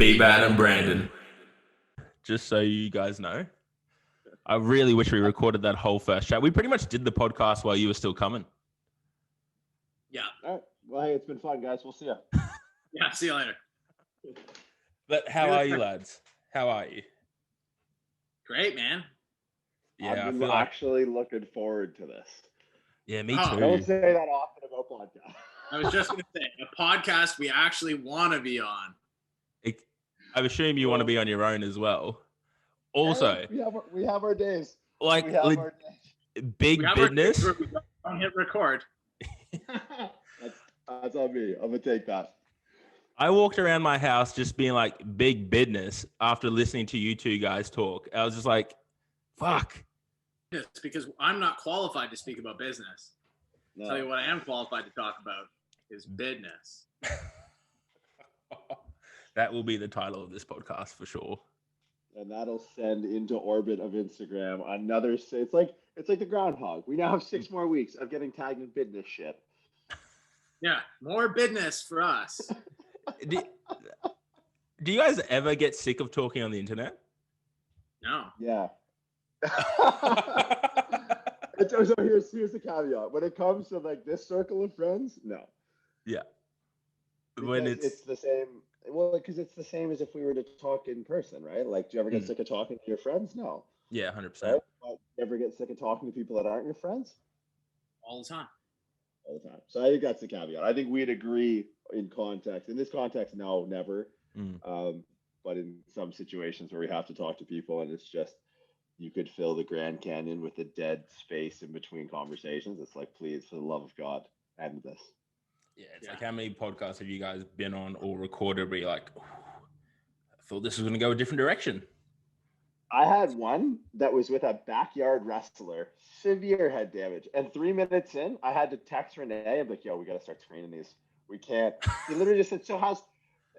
B-Bad and Brandon. Just so you guys know, I really wish we recorded that whole first chat. We pretty much did the podcast while you were still coming. Yeah. All right. Well, hey, it's been fun, guys. We'll see you. Yeah, see you later. But how are you, lads? How are you? Great, man. Yeah, I've been actually looking forward to this. Yeah, me Oh. too. I don't say that often about podcasts. I was just going to say, a podcast we actually want to be on. I assume you want to be on your own as well. Also, we have our days. like We have our days. big We have business. Our don't hit record. That's on me. I'm gonna take that. I walked around my house just being like big business after listening to you two guys talk. I was just like, fuck. It's because I'm not qualified to speak about business. No. Tell you what I am qualified to talk about is business. That will be the title of this podcast for sure. And that'll send into orbit of Instagram another. It's like the groundhog. We now have 6 more weeks of getting tagged in business shit. Yeah, more business for us. Do you guys ever get sick of talking on the internet? No. Yeah. So here's the caveat. When it comes to like this circle of friends, no. Yeah. Because When it's the same. Well, because it's the same as if we were to talk in person, right? Like, do you ever get sick of talking to your friends? No. Yeah, 100%. Right? But you ever get sick of talking to people that aren't your friends? All the time. All the time. So I think that's the caveat. I think we'd agree in context. In this context, no, never. But in some situations where we have to talk to people and it's just, you could fill the Grand Canyon with a dead space in between conversations. It's like, please, for the love of God, end this. Yeah, it's like, how many podcasts have you guys been on or recorded where you're like, I thought this was going to go a different direction? I had one that was with a backyard wrestler, severe head damage. And 3 minutes in, I had to text Renee. I'm like, yo, we got to start training these. We can't. He literally just said,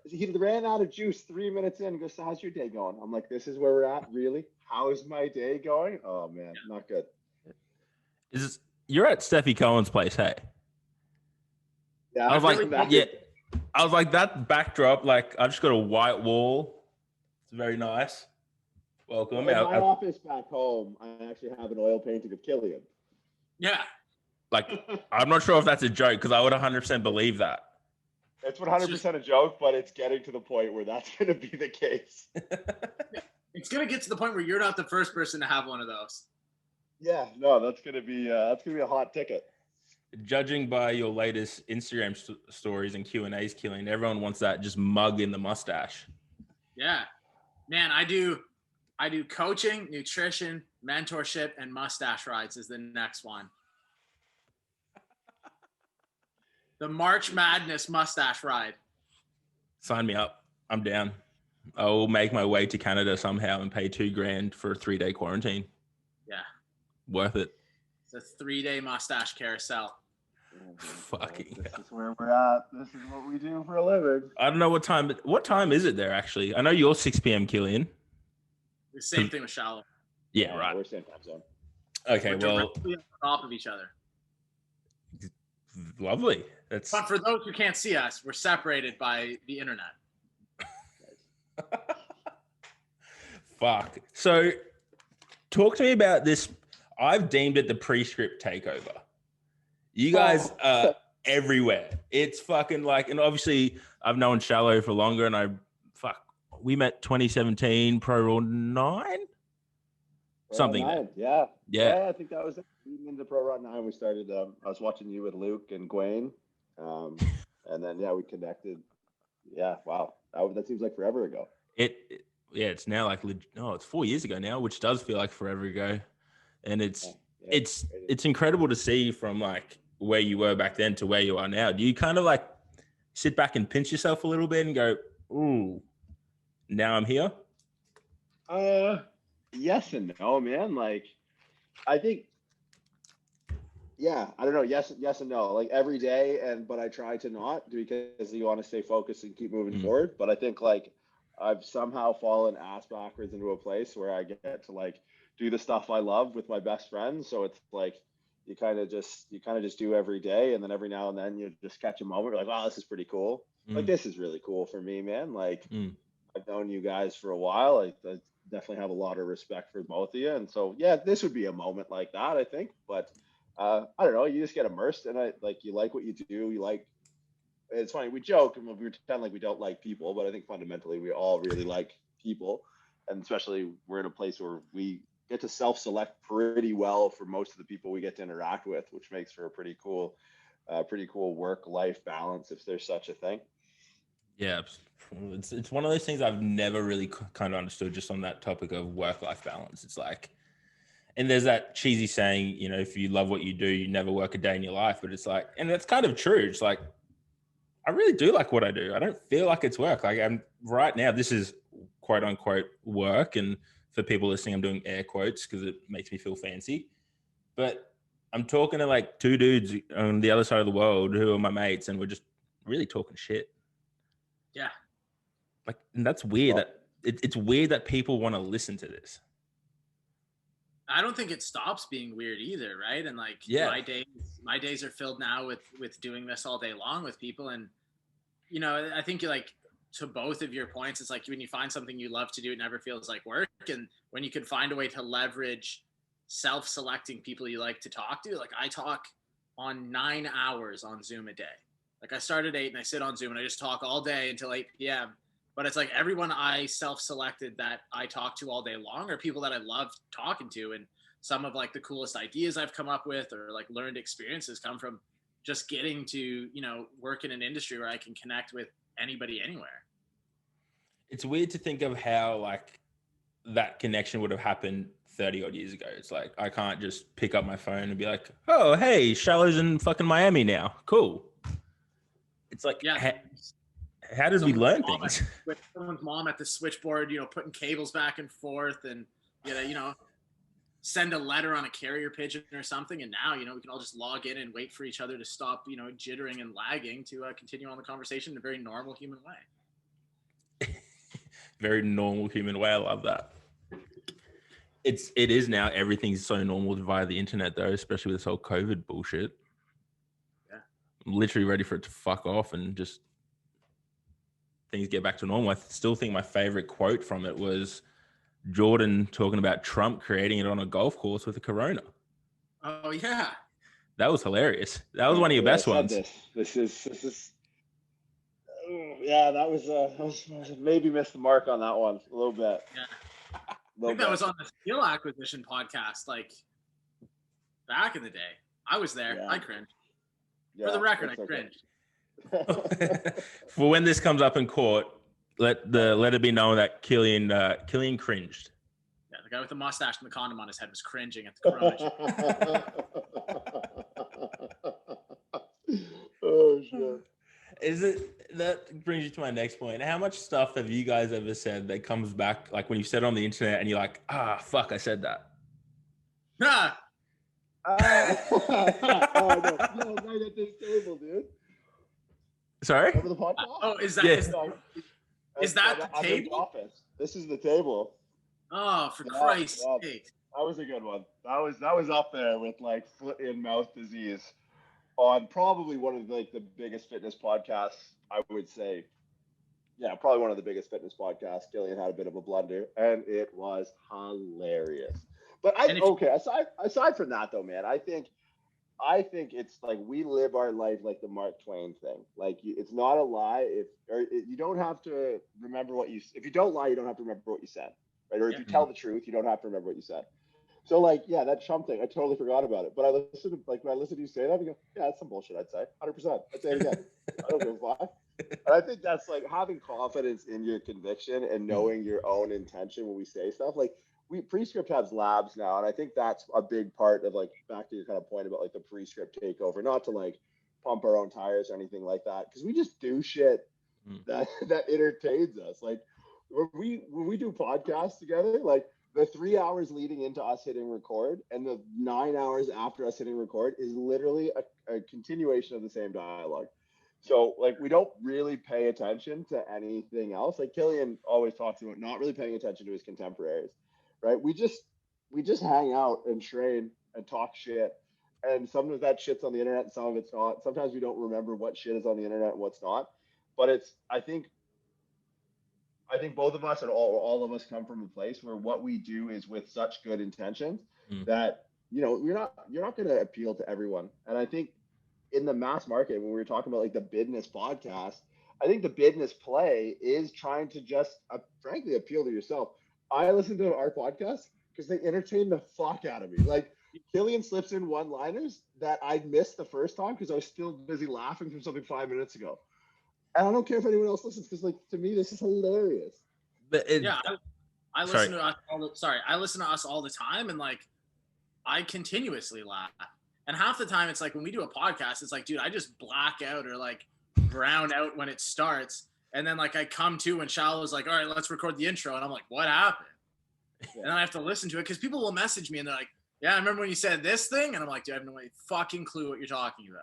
he ran out of juice 3 minutes in. He goes, so how's your day going? I'm like, this is where we're at? Really? How's my day going? Oh, man, not good. You're at Steffi Cohen's place, hey? Yeah, I was like, that backdrop, like, I just got a white wall. It's very nice. Welcome. In my office back home, I actually have an oil painting of Killian. Yeah. Like, I'm not sure if that's a joke because I would 100% believe that. It's 100% a joke, but it's getting to the point where that's going to be the case. It's going to get to the point where you're not the first person to have one of those. Yeah, no, that's going to be a hot ticket. Judging by your latest Instagram stories and Q&As, Killian, everyone wants that just mug in the mustache. Yeah. Man, I do coaching, nutrition, mentorship, and mustache rides is the next one. The March Madness mustache ride. Sign me up. I'm down. I will make my way to Canada somehow and pay $2,000 for a 3-day quarantine. Yeah. Worth it. It's a 3-day mustache carousel. Fucking This is where we're at. This is what we do for a living. I don't know what time is it there, actually? I know you're 6 p.m., Killian. The same thing with Shallow. Yeah, right. We're same time zone. Okay, we're directly on top of each other. Lovely. But for those who can't see us, we're separated by the internet. Fuck. So, talk to me about this. I've deemed it the pre-script takeover. You guys are everywhere. It's fucking like, and obviously I've known Shallow for longer, and we met 2017 Pro Rule 9? Something. 9, yeah. I think that was it. Leading into Pro Run 9, we started, I was watching you with Luke and Gwaine. And then, we connected. Yeah, wow. That seems like forever ago. It's now like, it's 4 years ago now, which does feel like forever ago. And it's incredible to see from like where you were back then to where you are now. Do you kind of like sit back and pinch yourself a little bit and go, ooh, now I'm here? Yes and no, man. Like, I think, I don't know. Yes and no. Like every day, but I try to not because you want to stay focused and keep moving forward. But I think like I've somehow fallen ass backwards into a place where I get to like do the stuff I love with my best friends. So it's like you kind of just do every day, and then every now and then you just catch a moment. You're like, wow, this is pretty cool. Like this is really cool for me, man. Like I've known you guys for a while. I definitely have a lot of respect for both of you, and so yeah, this would be a moment like that, I think. But I don't know. You just get immersed in it. Like you like what you do. You like. It's funny. We joke and we pretend like we don't like people, but I think fundamentally we all really like people, and especially we're in a place where we get to self-select pretty well for most of the people we get to interact with, which makes for a pretty cool work-life balance if there's such a thing. Yeah, it's one of those things I've never really kind of understood just on that topic of work-life balance. It's like, and there's that cheesy saying, you know, if you love what you do, you never work a day in your life. But it's like, and that's kind of true. It's like, I really do like what I do. I don't feel like it's work. Like I'm right now, this is quote unquote work. And for people listening, I'm doing air quotes because it makes me feel fancy. But I'm talking to like two dudes on the other side of the world who are my mates, and we're just really talking shit. Yeah. Like, and that's weird. Well, That it's weird that people want to listen to this. I don't think it stops being weird either, right? And like Yeah. my days are filled now with doing this all day long with people, and you know, I think like to both of your points, it's like when you find something you love to do, it never feels like work, and when you can find a way to leverage self-selecting people you like to talk to, like I talk on 9 hours on Zoom a day. Like I start at 8 and I sit on Zoom and I just talk all day until 8 p.m. But it's like everyone I self-selected that I talk to all day long are people that I love talking to. And some of like the coolest ideas I've come up with or like learned experiences come from just getting to, you know, work in an industry where I can connect with anybody anywhere. It's weird to think of how like that connection would have happened 30 odd years ago. It's like, I can't just pick up my phone and be like, oh, hey, Shallow's in fucking Miami now. Cool. It's like, Yeah. how did we learn things? With someone's mom at the switchboard, you know, putting cables back and forth and, you know, send a letter on a carrier pigeon or something. And now, you know, we can all just log in and wait for each other to stop, you know, jittering and lagging to continue on the conversation in a very normal human way. Very normal human way. I love that. It is now. Everything's so normal via the internet, though, especially with this whole COVID bullshit. Yeah. I'm literally ready for it to fuck off and just things get back to normal. I still think my favorite quote from it was Jordan talking about Trump creating it on a golf course with a Corona. Oh yeah. That was hilarious. That was one of your best ones. This is. Yeah, that was maybe missed the mark on that one a little bit. Yeah. I think that was on the Skill Acquisition podcast, like back in the day. I was there. Yeah. I cringed. Yeah, for the record, I cringed. For when this comes up in court, let it be known that Killian cringed. Yeah, the guy with the mustache and the condom on his head was cringing at the Corona. Oh shit. Is it that brings you to my next point? How much stuff have you guys ever said that comes back, like when you said it on the internet and you're like, fuck, I said that? Ah. Oh no, right at this table, dude. Sorry? Remember the podcast? Oh, is that is that the table? Office. This is the table. Oh, for Christ's sake. That was a good one. That was up there with like foot in mouth disease on probably one of like the biggest fitness podcasts, I would say. Yeah, probably one of the biggest fitness podcasts. Killian had a bit of a blunder, and it was hilarious. But aside from that though, man, I think it's like we live our life like the Mark Twain thing. Like it's not a lie. You don't have to remember if you don't lie, you don't have to remember what you said, right? Or if you tell the truth, you don't have to remember what you said. So like, yeah, that Trump thing, I totally forgot about it. But when I listen to you say that, I go, yeah, that's some bullshit. I'd say 100%. I'd say it again. I don't give a fuck. And I think that's like having confidence in your conviction and knowing your own intention when we say stuff. Like Prescript has labs now, and I think that's a big part of like back to your kind of point about like the Prescript takeover. Not to like pump our own tires or anything like that, because we just do shit that entertains us. Like when we do podcasts together, like the 3 hours leading into us hitting record and the 9 hours after us hitting record is literally a continuation of the same dialogue. So like we don't really pay attention to anything else. Like Killian always talks about not really paying attention to his contemporaries, right? We just hang out and train and talk shit. And some of that shit's on the internet and some of it's not. Sometimes we don't remember what shit is on the internet and what's not. But I think I think both of us and all of us come from a place where what we do is with such good intentions that, you're not going to appeal to everyone. And I think in the mass market, when we were talking about like the business podcast, I think the business play is trying to just frankly appeal to yourself. I listen to our podcast because they entertain the fuck out of me. Like Killian slips in one-liners that I missed the first time because I was still busy laughing from something 5 minutes ago. And I don't care if anyone else listens because, like, to me, this is hilarious. But I listen to us I listen to us all the time, and like I continuously laugh. And half the time it's like when we do a podcast, it's like, dude, I just black out or like brown out when it starts. And then like I come to when Shallow like, all right, let's record the intro. And I'm like, what happened? Yeah. And I have to listen to it because people will message me and they're like, yeah, I remember when you said this thing. And I'm like, dude, I have no fucking clue what you're talking about.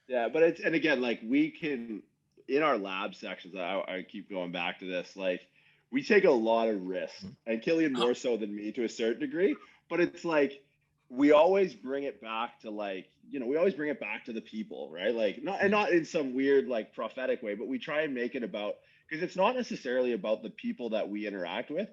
Yeah, but and again, like we can, in our lab sections, I keep going back to this, like we take a lot of risks, and Killian more so than me to a certain degree, but it's like, we always bring it back to we always bring it back to the people, right? Like not in some weird like prophetic way, but we try and make it about, because it's not necessarily about the people that we interact with.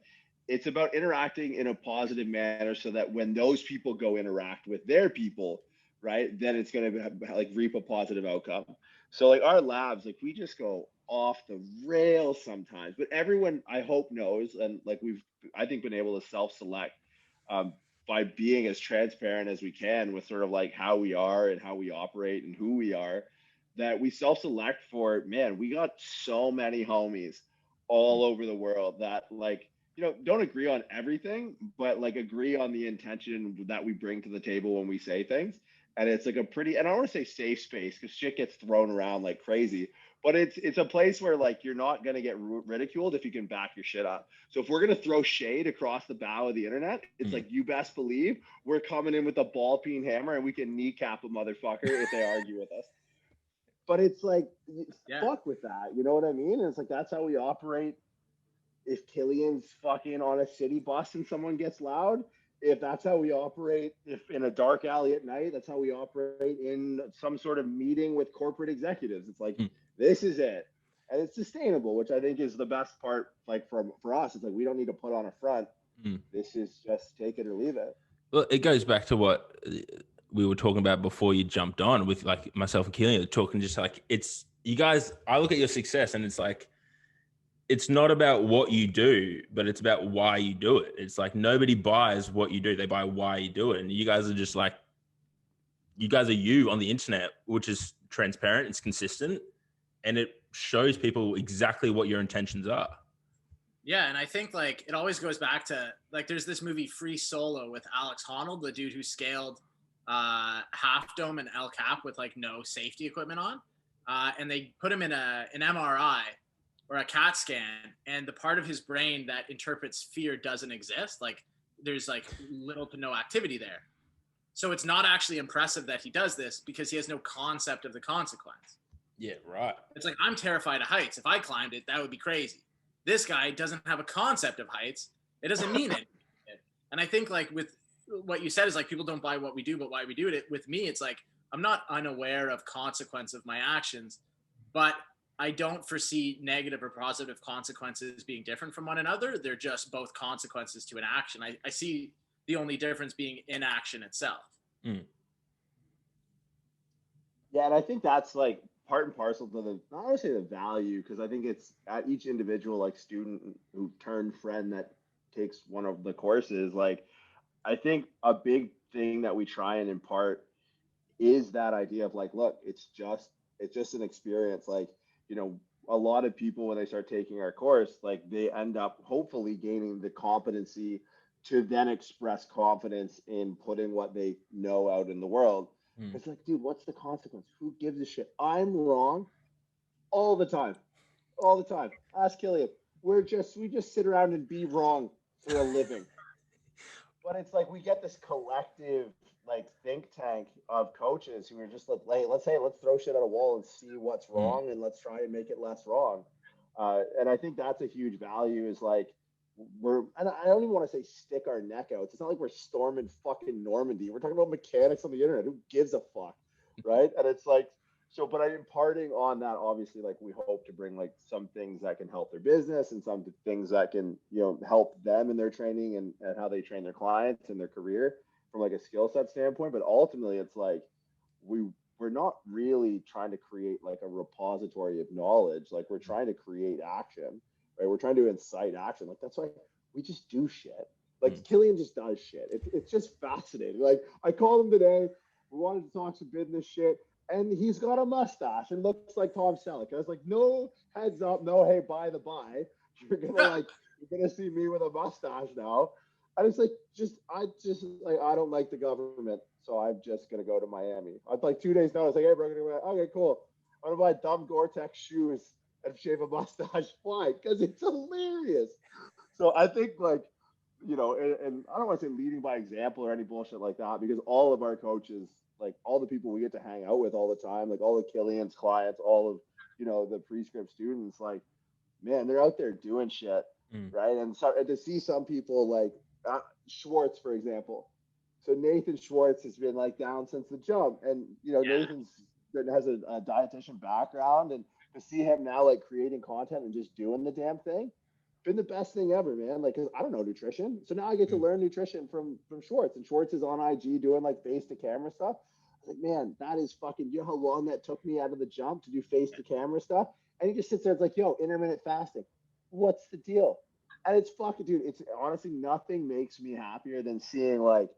It's about interacting in a positive manner so that when those people go interact with their people, right, then it's going to like reap a positive outcome. So like our labs, like we just go off the rails sometimes, but everyone I hope knows, and like I think been able to self-select by being as transparent as we can with sort of like how we are and how we operate and who we are, that we self-select for, man, we got so many homies all over the world that like, don't agree on everything, but like agree on the intention that we bring to the table when we say things. And it's like a pretty, and I don't want to say safe space because shit gets thrown around like crazy, but it's a place where like you're not going to get ridiculed if you can back your shit up. So if we're going to throw shade across the bow of the internet, it's like, you best believe we're coming in with a ball peen hammer and we can kneecap a motherfucker if they argue with us. But it's like, fuck with that. You know what I mean? And it's like, that's how we operate. If Killian's fucking on a city bus and someone gets loud, if that's how we operate, if in a dark alley at night, that's how we operate in some sort of meeting with corporate executives. It's like, this is it. And it's sustainable, which I think is the best part, like for us. It's like, we don't need to put on a front. This is just take it or leave it. Well, it goes back to what we were talking about before you jumped on with like myself and Killian talking, just like, it's you guys, I look at your success and it's like, it's not about what you do, but it's about why you do it. It's like nobody buys what you do. They buy why you do it. And you guys are just like, you guys are you on the internet, which is transparent. It's consistent. And it shows people exactly what your intentions are. Yeah. And I think like, it always goes back to like, there's this movie Free Solo with Alex Honnold, the dude who scaled Half Dome and El Cap with like no safety equipment on. And they put him in an MRI or a CAT scan, and the part of his brain that interprets fear doesn't exist. Like there's like little to no activity there. So it's not actually impressive that he does this because he has no concept of the consequence. Yeah, right. It's like, I'm terrified of heights. If I climbed it, that would be crazy. This guy doesn't have a concept of heights. It doesn't mean anything. And I think like with what you said is like, people don't buy what we do, but why we do it. With me, it's like, I'm not unaware of consequence of my actions, but I don't foresee negative or positive consequences being different from one another. They're just both consequences to an action. I see the only difference being inaction itself. Yeah, and I think that's like part and parcel to the, not want to say the value, because I think it's at each individual like student who turned friend that takes one of the courses. Like, I think a big thing that we try and impart is that idea of like, look, it's just an experience. Like, a lot of people, when they start taking our course, like they end up hopefully gaining the competency to then express confidence in putting what they know out in the world. It's like, dude, what's the consequence? Who gives a shit? I'm wrong all the time. Ask Killian. We just sit around and be wrong for a living. But it's like, we get this collective like think tank of coaches who are just like, hey, let's throw shit at a wall and see what's wrong, and let's try and make it less wrong. And I think that's a huge value, is like, and I don't even want to say stick our neck out. It's not like we're storming fucking Normandy. We're talking about mechanics on the internet. Who gives a fuck, right? And it's like, So, but I imparting on that, obviously, like we hope to bring like some things that can help their business and some things that can, help them in their training and how they train their clients and their career from like a skill set standpoint. But ultimately, it's like we we're not really trying to create like a repository of knowledge. Like we're trying to create action, right? We're trying to incite action. Like that's why we just do shit. Like Killian just does shit. It's just fascinating. Like I called him today. We wanted to talk some business shit. And he's got a mustache and looks like Tom Selleck. I was like, no heads up, no, hey, by the by, you're gonna see me with a mustache now. I was like, I don't like the government, so I'm just gonna go to Miami. I'd like 2 days notice, like, hey, bro, okay, cool. I'm gonna buy dumb Gore-Tex shoes and shave a mustache. Why? Because it's hilarious. So I think like, and I don't want to say leading by example or any bullshit like that, because all of our coaches, like all the people we get to hang out with all the time, like all the Killian's clients, all of, the prescript students, like, man, they're out there doing shit. Right. And to see some people like Schwartz, for example. So Nathan Schwartz has been like down since the jump. And, Nathan has a dietitian background, and to see him now like creating content and just doing the damn thing, been the best thing ever, man. Like, 'cause I don't know nutrition, so now I get to learn nutrition from Schwartz, and Schwartz is on IG doing like face to camera stuff. I was like, man, that is fucking. You know how long that took me out of the jump to do face to camera stuff? And he just sits there, it's like, yo, intermittent fasting. What's the deal? And it's fucking, dude. It's honestly nothing makes me happier than seeing like,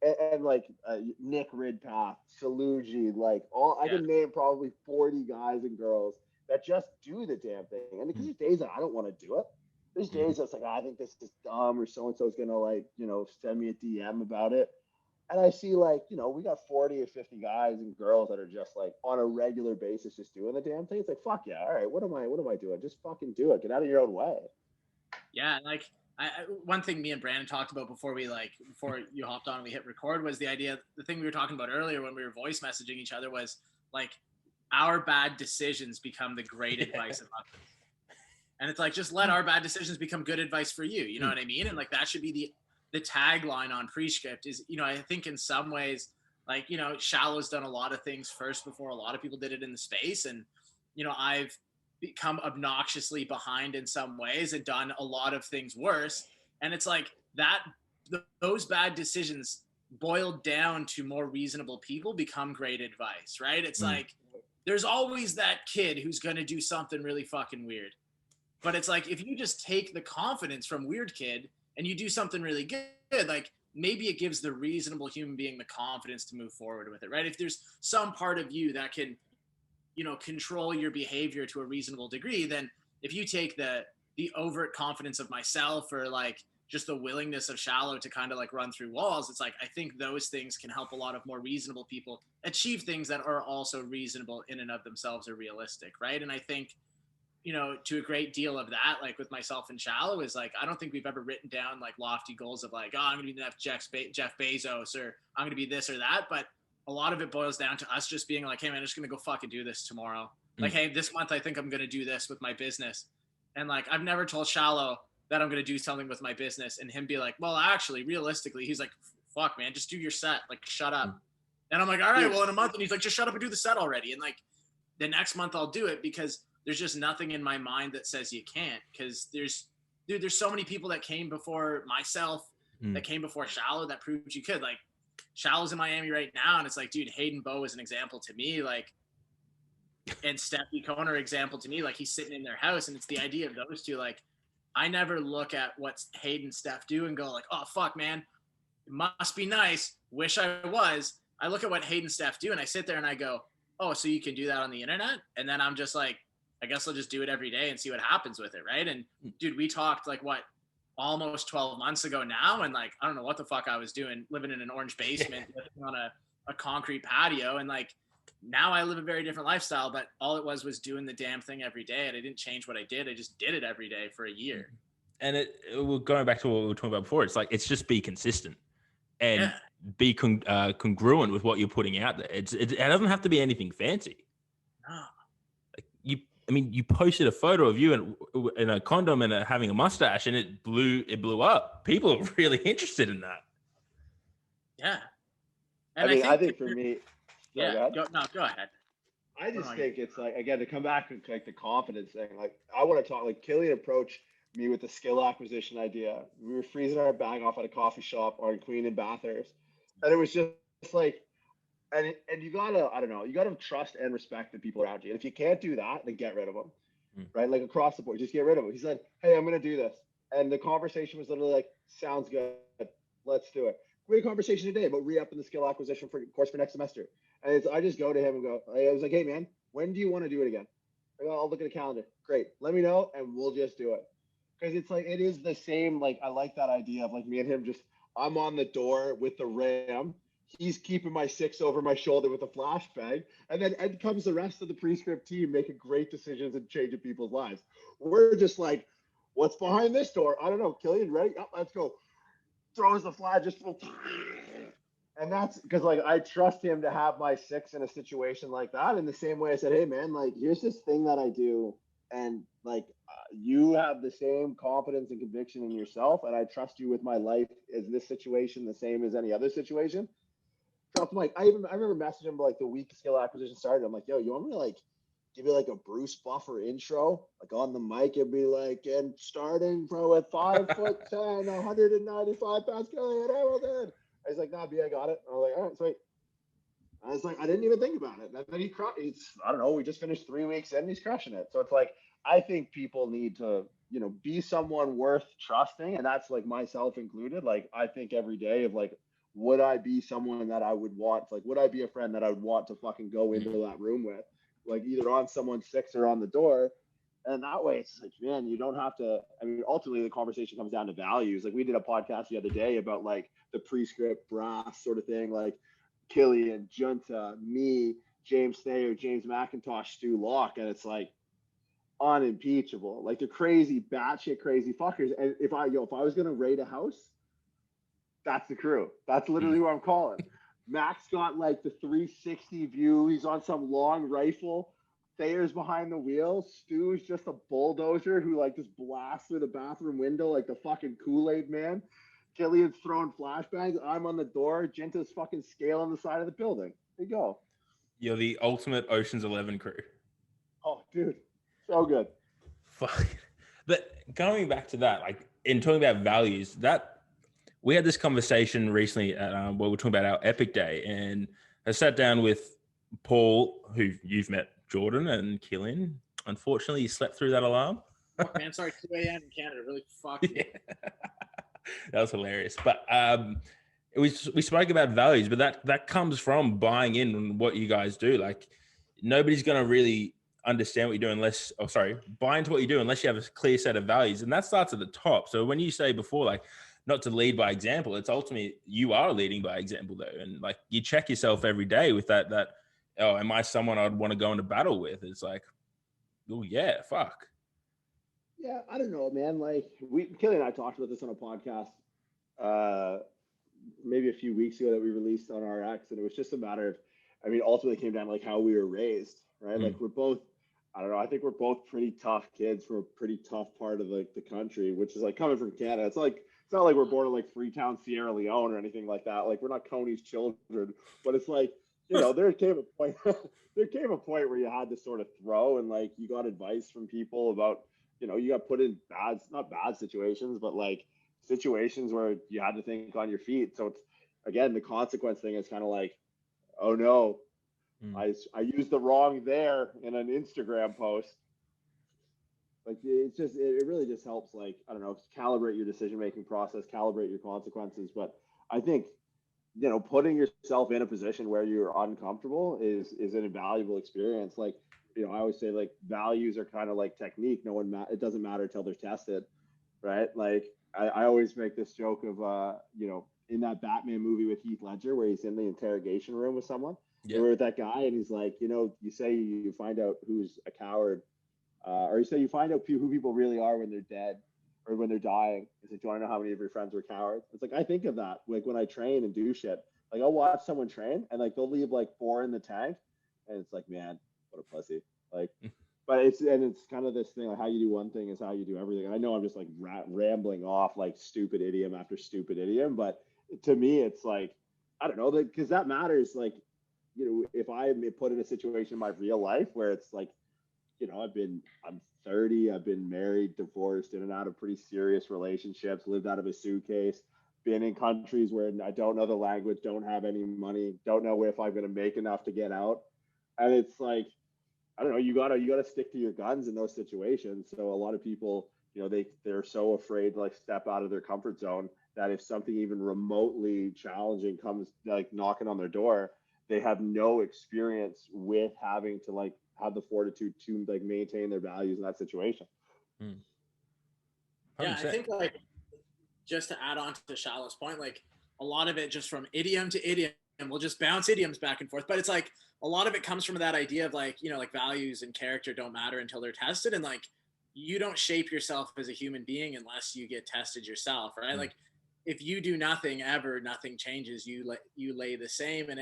and like Nick Ridpath, Saluji, like all. I can name probably 40 guys and girls that just do the damn thing. And because there's days that I don't want to do it. There's days that's like, I think this is dumb, or so-and-so's going to like, send me a DM about it. And I see like, we got 40 or 50 guys and girls that are just like on a regular basis, just doing the damn thing. It's like, fuck yeah. All right. What am I doing? Just fucking do it. Get out of your own way. Yeah. Like one thing me and Brandon talked about before you hopped on and we hit record was the thing we were talking about earlier when we were voice messaging each other was like our bad decisions become the great advice of others. And it's like, just let our bad decisions become good advice for you. You know what I mean? And like, that should be the tagline on Prescript is, I think in some ways, like, Shallow's done a lot of things first before a lot of people did it in the space. And, I've become obnoxiously behind in some ways and done a lot of things worse. And it's like those bad decisions boiled down to more reasonable people become great advice, right? It's like, there's always that kid who's going to do something really fucking weird. But it's like, if you just take the confidence from weird kid and you do something really good, like maybe it gives the reasonable human being the confidence to move forward with it, right? If there's some part of you that can, control your behavior to a reasonable degree, then if you take the overt confidence of myself or like just the willingness of Shallow to kind of like run through walls, it's like, I think those things can help a lot of more reasonable people achieve things that are also reasonable in and of themselves or realistic, right? And I think, to a great deal of that, like with myself and Shallow, is like, I don't think we've ever written down like lofty goals of like, oh, I'm going to be the next Jeff Bezos, or I'm going to be this or that. But a lot of it boils down to us just being like, hey man, I'm just going to go fucking do this tomorrow. Like, hey, this month I think I'm going to do this with my business. And like, I've never told Shallow that I'm going to do something with my business and him be like, well, actually, realistically, he's like, fuck man, just do your set. Like, shut up. And I'm like, all right, well, in a month. And he's like, just shut up and do the set already. And like the next month I'll do it, because there's just nothing in my mind that says you can't, because there's so many people that came before myself, that came before Shallow, that proved you could. Like Shallow's in Miami right now, and it's like, dude, Hayden Bowe is an example to me, like, and Steffi Koner example to me. Like he's sitting in their house, and it's the idea of those two. Like I never look at what Hayden and Steph do and go like, oh fuck man, it must be nice, wish I was. I look at what Hayden and Steph do, and I sit there and I go, oh, so you can do that on the internet? And then I'm just like, I guess I'll just do it every day and see what happens with it, right? And dude, we talked like almost 12 months ago now, and like I don't know what the fuck I was doing, living in an orange basement living on a concrete patio, and like now I live a very different lifestyle, but all it was doing the damn thing every day, and I didn't change what I did. I just did it every day for a year. And we're going back to what we were talking about before. It's like, it's just be consistent and be congruent with what you're putting out there. It doesn't have to be anything fancy. No. Like you posted a photo of you in a condom and having a mustache, and it blew up. People are really interested in that. Yeah. And I think for me, go ahead. I just think it's like, again, to come back to like the confidence thing. Like I want to talk. Like Killian approached me with the skill acquisition idea. We were freezing our bag off at a coffee shop on Queen and Bathurst, and it was just like, and you gotta, I don't know, you gotta trust and respect the people around you. And if you can't do that, then get rid of them, right? Like across the board, just get rid of them. He said, "Hey, I'm gonna do this," and the conversation was literally like, "Sounds good, let's do it." We had a conversation today about re-upping the skill acquisition for course for next semester. And I just go to him and go, I was like, "Hey man, when do you want to do it again?" I go, "I'll look at a calendar." "Great, let me know and we'll just do it." Because it's like, it is the same, like I like that idea of like me and him just, I'm on the door with the ram. He's keeping my six over my shoulder with a flashbang. And then Ed comes the rest of the prescript team making great decisions and changing people's lives. We're just like, what's behind this door? I don't know. Killian, ready? Yep, let's go. Throws the flag, just and that's because like I trust him to have my six in a situation like that. In the same way I said, "Hey man, like here's this thing that I do, and like you have the same confidence and conviction in yourself, and I trust you with my life. Is this situation the same as any other situation?" Drop Mike. I remember messaging him like the week skill acquisition started. I'm like, "Yo, you want me to like give you like a Bruce Buffer intro, like on the mic, and be like, and starting pro at 5'10", 195 pounds, Killian Hamilton." I was like, "Nah, B, I got it." I was like, "All right, sweet." I was like, I didn't even think about it. And then he's, I don't know, we just finished 3 weeks in, he's crushing it. So it's like, I think people need to, be someone worth trusting. And that's like myself included. Like, I think every day of like, would I be someone that I would want, like, would I be a friend that I would want to fucking go into that room with? Like either on someone's six or on the door. And that way it's like, man, you don't have to, I mean, ultimately the conversation comes down to values. Like we did a podcast the other day about like the prescript brass sort of thing, like Killian, Junta, me, James Thayer, James McIntosh, Stu Locke. And it's like unimpeachable. Like they're crazy, batshit crazy fuckers. And if I was going to raid a house, that's the crew. That's literally who I'm calling. Max got like the 360 view. He's on some long rifle. Thayer's behind the wheel. Stu's just a bulldozer who like just blasts through the bathroom window like the fucking Kool-Aid man. Killian's throwing flashbangs. I'm on the door. Genta's fucking scaling the side of the building. There you go. You're the ultimate Ocean's 11 crew. Oh, dude. So good. Fuck. But going back to that, like in talking about values, that we had this conversation recently at where we were talking about our Epic Day, and I sat down with Paul, who you've met, Jordan, and Killian. Unfortunately, he slept through that alarm. Fuck, man, sorry, 2 a.m. in Canada really fucked me. That was hilarious. But we spoke about values, but that comes from buying in on what you guys do. Like nobody's going to really understand what you do buy into what you do unless you have a clear set of values. And that starts at the top. So when you say before, like, not to lead by example, it's ultimately you are leading by example though. And like you check yourself every day with that, oh, am I someone I'd want to go into battle with? It's like, oh yeah, fuck. Yeah, I don't know, man. Like Killian and I talked about this on a podcast maybe a few weeks ago that we released on RX, and it was just a matter of, I mean, ultimately it came down to like how we were raised, right? Like we're both, I don't know, I think we're both pretty tough kids from a pretty tough part of like the country, which is like coming from Canada. It's not like we're born in like Freetown, Sierra Leone or anything like that. Like we're not Coney's children, but it's like, there came a point where you had to sort of throw, and like you got advice from people about, you got put in not bad situations, but like situations where you had to think on your feet. So it's, again, the consequence thing is kind of like, oh no, I used the wrong there in an Instagram post. Like it really just helps, like, I don't know, calibrate your decision-making process, calibrate your consequences. But I think, putting yourself in a position where you're uncomfortable is an invaluable experience. Like, I always say like values are kind of like technique. It doesn't matter until they're tested. Right. Like I always make this joke of, in that Batman movie with Heath Ledger, where he's in the interrogation room with someone, with that guy. And he's like, you say you find out who's a coward, or you say you find out who people really are when they're dead or when they're dying. He's like, do you want to know how many of your friends were cowards? It's like, I think of that, like when I train and do shit, like I'll watch someone train and like they'll leave like 4 in the tank. And it's like, man, what a pussy. Like, but it's kind of this thing, like how you do one thing is how you do everything. And I know I'm just like rambling off like stupid idiom after stupid idiom, but to me, it's like, I don't know, because that matters. Like, if I'm put in a situation in my real life where it's like, I'm 30, I've been married, divorced, in and out of pretty serious relationships, lived out of a suitcase, been in countries where I don't know the language, don't have any money, don't know if I'm going to make enough to get out. And it's like, I don't know, you gotta stick to your guns in those situations. So a lot of people, they're so afraid to like step out of their comfort zone that if something even remotely challenging comes like knocking on their door, they have no experience with having to like have the fortitude to like maintain their values in that situation. Yeah, I think like just to add on to Shallow's point, like a lot of it just from idiom to idiom, we'll just bounce idioms back and forth. But it's like a lot of it comes from that idea of like, like values and character don't matter until they're tested. And like, you don't shape yourself as a human being unless you get tested yourself, right? Like if you do nothing ever, nothing changes. You lay the same. And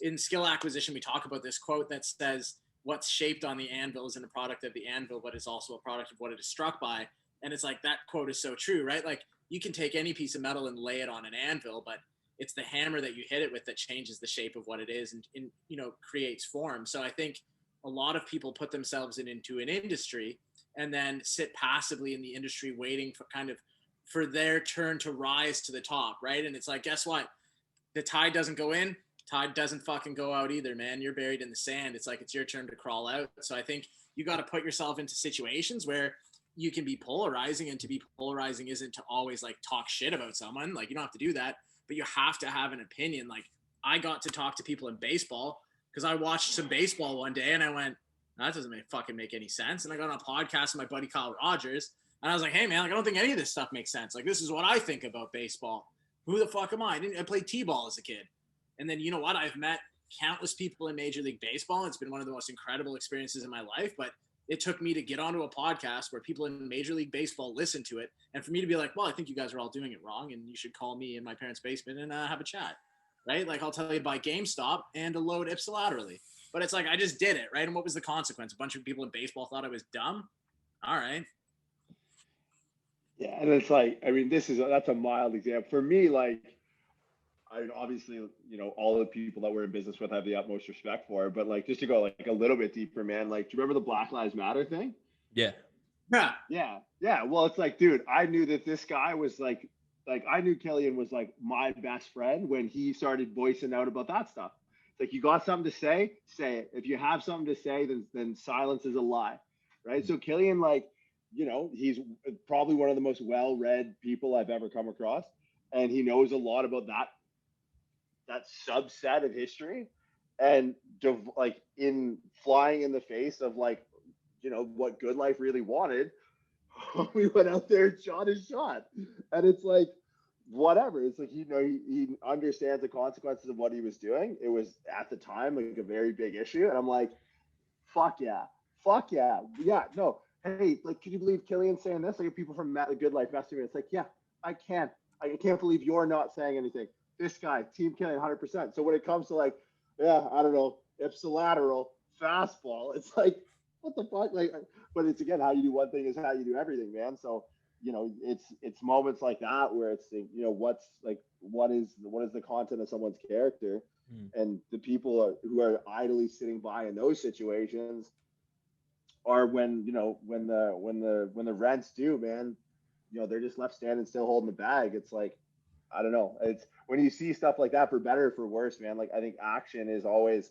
in skill acquisition, we talk about this quote that says, what's shaped on the anvil isn't a product of the anvil, but it's also a product of what it is struck by. And it's like, that quote is so true, right? Like you can take any piece of metal and lay it on an anvil, but it's the hammer that you hit it with that changes the shape of what it is and creates form. So I think a lot of people put themselves into an industry and then sit passively in the industry waiting for their turn to rise to the top, right? And it's like, guess what? The tide doesn't go in, tide doesn't fucking go out either, man. You're buried in the sand. It's like it's your turn to crawl out. So I think you got to put yourself into situations where you can be polarizing, and to be polarizing isn't to always like talk shit about someone. Like you don't have to do that, but you have to have an opinion. Like I got to talk to people in baseball because I watched some baseball one day and I went, that doesn't fucking make any sense. And I got on a podcast with my buddy Kyle Rogers and I was like, hey man, like, I don't think any of this stuff makes sense. Like this is what I think about baseball. Who the fuck am I? I played T-ball as a kid. And then you know what? I've met countless people in Major League Baseball. It's been one of the most incredible experiences in my life, but it took me to get onto a podcast where people in Major League Baseball listen to it. And for me to be like, well, I think you guys are all doing it wrong and you should call me in my parents' basement and have a chat, right? Like I'll tell you to buy GameStop and to load ipsilaterally. But it's like, I just did it, right? And what was the consequence? A bunch of people in baseball thought I was dumb. All right. Yeah. And it's like, I mean, that's a mild example. For me, like, obviously, all the people that we're in business with I have the utmost respect for, but like, just to go like a little bit deeper, man, like, do you remember the Black Lives Matter thing? Yeah. Yeah. Well, it's like, dude, I knew that this guy was like I knew Killian was like my best friend when he started voicing out about that stuff. It's like, you got something to say it. If you have something to say, then silence is a lie, right? So Killian, like, he's probably one of the most well-read people I've ever come across, and he knows a lot about that subset of history, and like in flying in the face of like, what Good Life really wanted, we went out there and shot his shot. And it's like, whatever. It's like, he understands the consequences of what he was doing. It was at the time like a very big issue. And I'm like, fuck yeah. Yeah, no. Hey, like, can you believe Killian saying this? Like, people from Good Life messaging me. It's like, yeah, I can't believe you're not saying anything. This guy, Team Killian, 100%. So when it comes to like, yeah, I don't know, ipsilateral fastball, it's like, what the fuck? Like, but it's, again, how you do one thing is how you do everything, man. So, it's moments like that where it's, what is the content of someone's character, and the people who are idly sitting by in those situations are when the rent's due, man, they're just left standing still holding the bag. It's like, I don't know. It's when you see stuff like that, for better or for worse, man, like I think action is always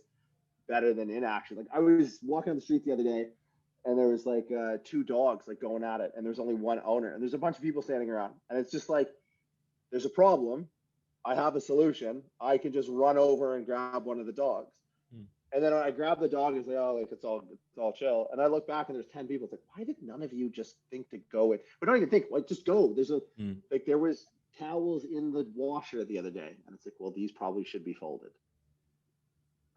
better than inaction. Like I was walking on the street the other day and there was like two dogs like going at it, and there's only one owner and there's a bunch of people standing around, and it's just like, there's a problem, I have a solution, I can just run over and grab one of the dogs. And then I grab the dog and say, oh, like it's all chill. And I look back and there's 10 people. It's like, why did none of you just think to go in? But don't even think, like, just go. There's like, there was towels in the washer the other day. And it's like, well, these probably should be folded.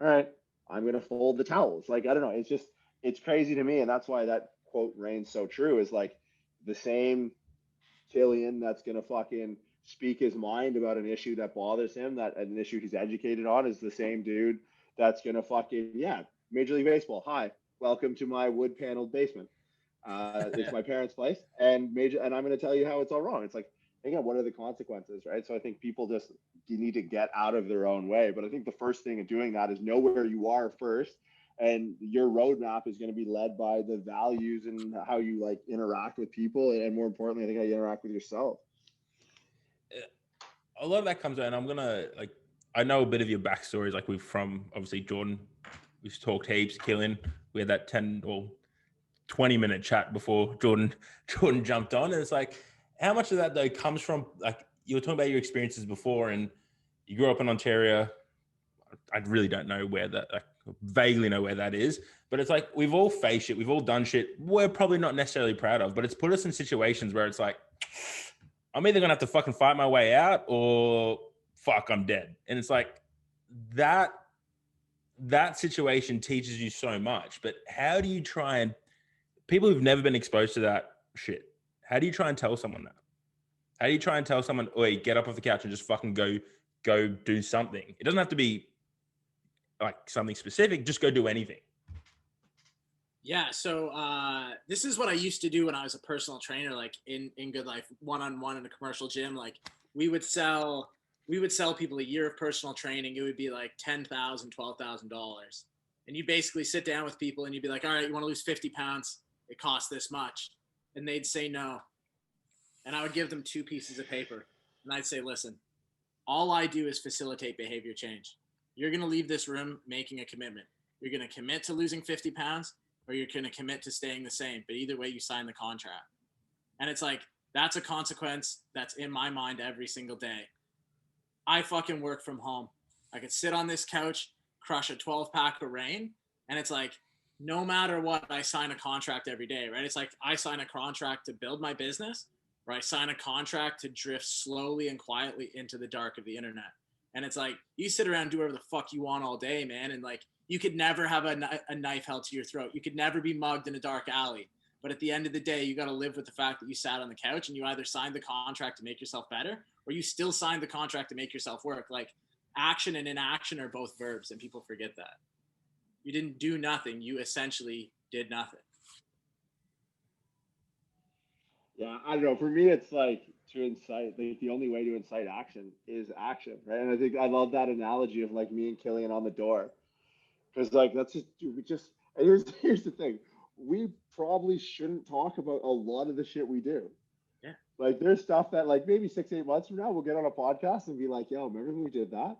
All right, I'm going to fold the towels. Like, I don't know. It's just, it's crazy to me. And that's why that quote reigns so true, is like the same Killian that's going to fucking speak his mind about an issue that bothers him, that an issue he's educated on, is the same dude that's going to fucking, Major League Baseball. Hi, welcome to my wood paneled basement. It's my parents' place, and I'm going to tell you how it's all wrong. It's like, again, what are the consequences, right? So I think people just need to get out of their own way. But I think the first thing of doing that is know where you are first, and your roadmap is going to be led by the values and how you like interact with people, and more importantly, I think how you interact with yourself. A lot of that comes out, and I'm gonna like, I know a bit of your backstories. Like we've from obviously Jordan, we've talked heaps. Killian, we had that 10 or 20-minute chat before Jordan jumped on, and it's like, how much of that though comes from like you were talking about your experiences before, and you grew up in Ontario. I really don't know where that, like, vaguely know where that is, but it's like we've all faced shit, we've all done shit we're probably not necessarily proud of, but it's put us in situations where it's like, I'm either gonna have to fucking fight my way out or fuck, I'm dead. And it's like that situation teaches you so much. But how do you try and people who've never been exposed to that shit, how do you try and tell someone that? How do you try and tell someone, oi, get up off the couch and just fucking go do something? It doesn't have to be like something specific, just go do anything. Yeah, so this is what I used to do when I was a personal trainer, like in Good Life, one-on-one in a commercial gym. Like we would sell people a year of personal training. It would be like $10,000, $12,000. And you basically sit down with people and you'd be like, all right, you want to lose 50 pounds? It costs this much. And they'd say no. And I would give them 2 pieces of paper. And I'd say, listen, all I do is facilitate behavior change. You're going to leave this room making a commitment. You're going to commit to losing 50 pounds or you're going to commit to staying the same. But either way, you sign the contract. And it's like, that's a consequence that's in my mind every single day. I fucking work from home. I could sit on this couch, crush a 12-pack of Reign, and it's like, no matter what, I sign a contract every day, right? It's like I sign a contract to build my business, or I sign a contract to drift slowly and quietly into the dark of the internet. And it's like, you sit around and do whatever the fuck you want all day, man. And like, you could never have a knife held to your throat. You could never be mugged in a dark alley. But at the end of the day, you got to live with the fact that you sat on the couch and you either signed the contract to make yourself better or you still signed the contract to make yourself work. Like action and inaction are both verbs and people forget that. You didn't do nothing. You essentially did nothing. Yeah, I don't know. For me, it's like to incite, like the only way to incite action is action, right? And I think I love that analogy of like me and Killian on the door. Because like that's just we just and here's the thing. We probably shouldn't talk about a lot of the shit we do. Yeah. Like there's stuff that like maybe 6-8 months from now we'll get on a podcast and be like, yo, remember when we did that?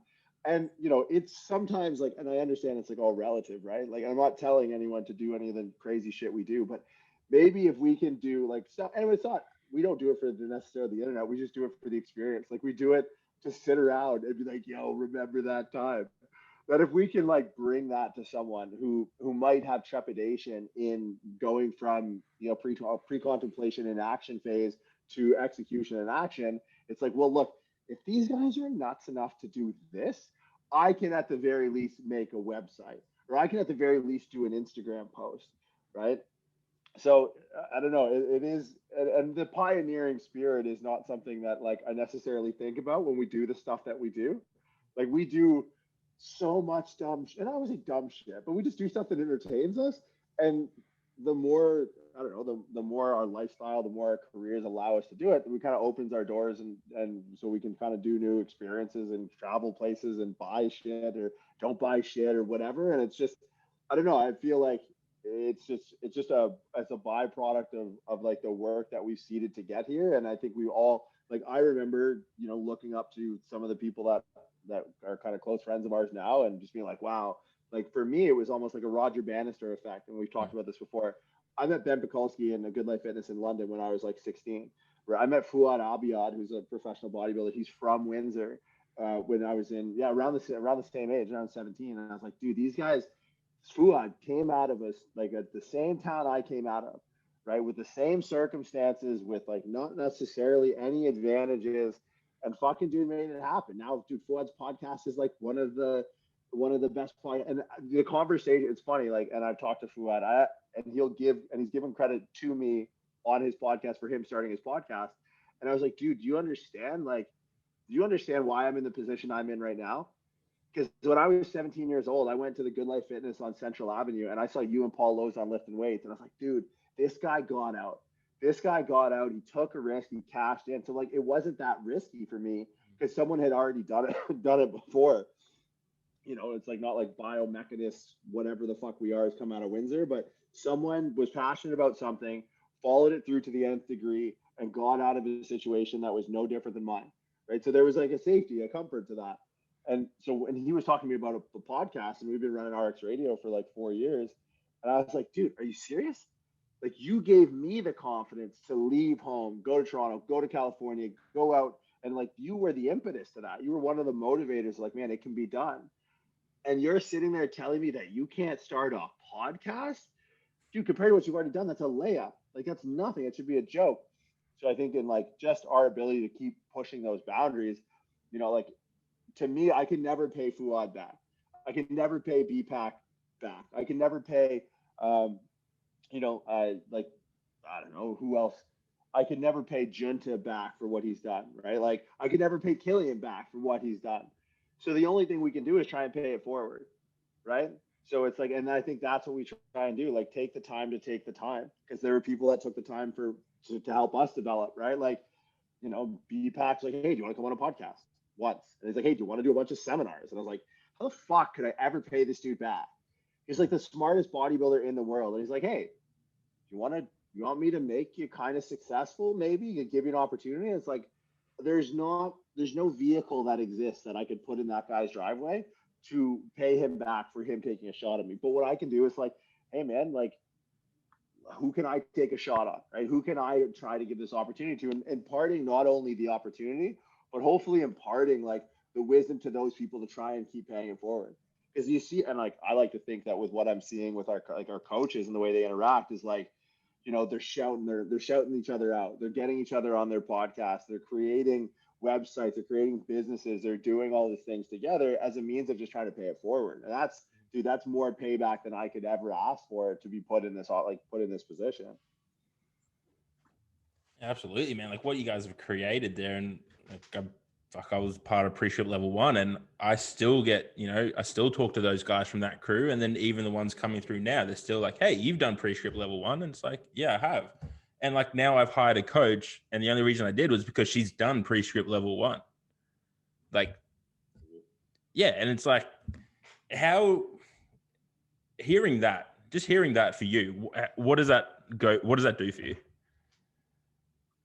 And you know, it's sometimes like, and I understand it's like all relative, right? Like I'm not telling anyone to do any of the crazy shit we do, but maybe if we can do like stuff, and it's not, we don't do it for the necessarily the internet, we just do it for the experience. Like we do it to sit around and be like, yo, remember that time. That if we can like bring that to someone who might have trepidation in going from, you know, pre-contemplation and action phase to execution and action, it's like, well, look, if these guys are nuts enough to do this, I can at the very least make a website, or I can at the very least do an Instagram post, right? So I don't know. It is, and the pioneering spirit is not something that like I necessarily think about when we do the stuff that we do. Like we do so much dumb, and I would say dumb shit, but we just do stuff that entertains us. And the more, I don't know, the more our lifestyle, the more our careers allow us to do it, we kind of opens our doors, and so we can kind of do new experiences and travel places and buy shit or don't buy shit or whatever. And it's just, I don't know. I feel like it's just it's a byproduct of like the work that we've seeded to get here. And I think we all, like, I remember, you know, looking up to some of the people that are kind of close friends of ours now and just being like, wow, like for me, it was almost like a Roger Bannister effect. And we've talked about this before. I met Ben Pekulski in a Good Life Fitness in London when I was like 16, where I met Fouad Abiad, who's a professional bodybuilder. He's from Windsor. When I was in, around the same age, around 17. And I was like, dude, these guys, Fouad came out of us like at the same town I came out of, right? With the same circumstances, with like not necessarily any advantages, and fucking dude made it happen. Now, dude, Fouad's podcast is like one of the best podcasts. And the conversation, it's funny, like, and I've talked to Fouad, and he's given credit to me on his podcast for him starting his podcast. And I was like, dude, do you understand why I'm in the position I'm in right now? Because when I was 17 years old, I went to the Good Life Fitness on Central Avenue, and I saw you and Paul Lowe's on lifting weights, and I was like, dude, this guy got out. He took a risk. He cashed in. So like, it wasn't that risky for me because someone had already done it before. You know, it's like not like biomechanists, whatever the fuck we are, has come out of Windsor, but someone was passionate about something, followed it through to the nth degree, and got out of a situation that was no different than mine, right? So there was like a safety, a comfort to that. And so when he was talking to me about a podcast, and we've been running RX Radio for like 4 years, and I was like, dude, are you serious? Like, you gave me the confidence to leave home, go to Toronto, go to California, go out, and like, you were the impetus to that. You were one of the motivators, like, man, it can be done. And you're sitting there telling me that you can't start a podcast? Dude, compared to what you've already done, that's a layup. Like, that's nothing. It should be a joke. So I think in like just our ability to keep pushing those boundaries, you know, like, to me, I can never pay Fuad back. I can never pay BPAC back. I can never pay, like, I don't know who else. I could never pay Junta back for what he's done, right? Like, I could never pay Killian back for what he's done. So the only thing we can do is try and pay it forward, right? So it's like, and I think that's what we try and do, like, take the time to take the time, because there were people that took the time to help us develop, right? Like, you know, BPAC's like, hey, do you want to come on a podcast? Once. And he's like, hey, do you want to do a bunch of seminars? And I was like, how the fuck could I ever pay this dude back? He's like the smartest bodybuilder in the world. And he's like, hey, you want me to make you kind of successful? Maybe give you an opportunity. And it's like, there's no vehicle that exists that I could put in that guy's driveway to pay him back for him taking a shot at me. But what I can do is like, hey man, like, who can I take a shot on, right? Who can I try to give this opportunity to? And imparting not only the opportunity, but hopefully imparting like the wisdom to those people to try and keep paying it forward. Because you see, and like, I like to think that with what I'm seeing with our coaches and the way they interact is like, you know, they're shouting each other out. They're getting each other on their podcasts. They're creating websites. They're creating businesses. They're doing all these things together as a means of just trying to pay it forward. And that's more payback than I could ever ask for to be put in this position. Absolutely, man. Like, what you guys have created there, and like, I was part of pre-strip level 1, and I still get, you know, I still talk to those guys from that crew, and then even the ones coming through now, they're still like, hey, you've done pre-strip level 1, and it's like, yeah, I have. And like, now I've hired a coach, and the only reason I did was because she's done pre-strip level 1. Like, yeah, and it's like, how hearing that for you, what does that do for you?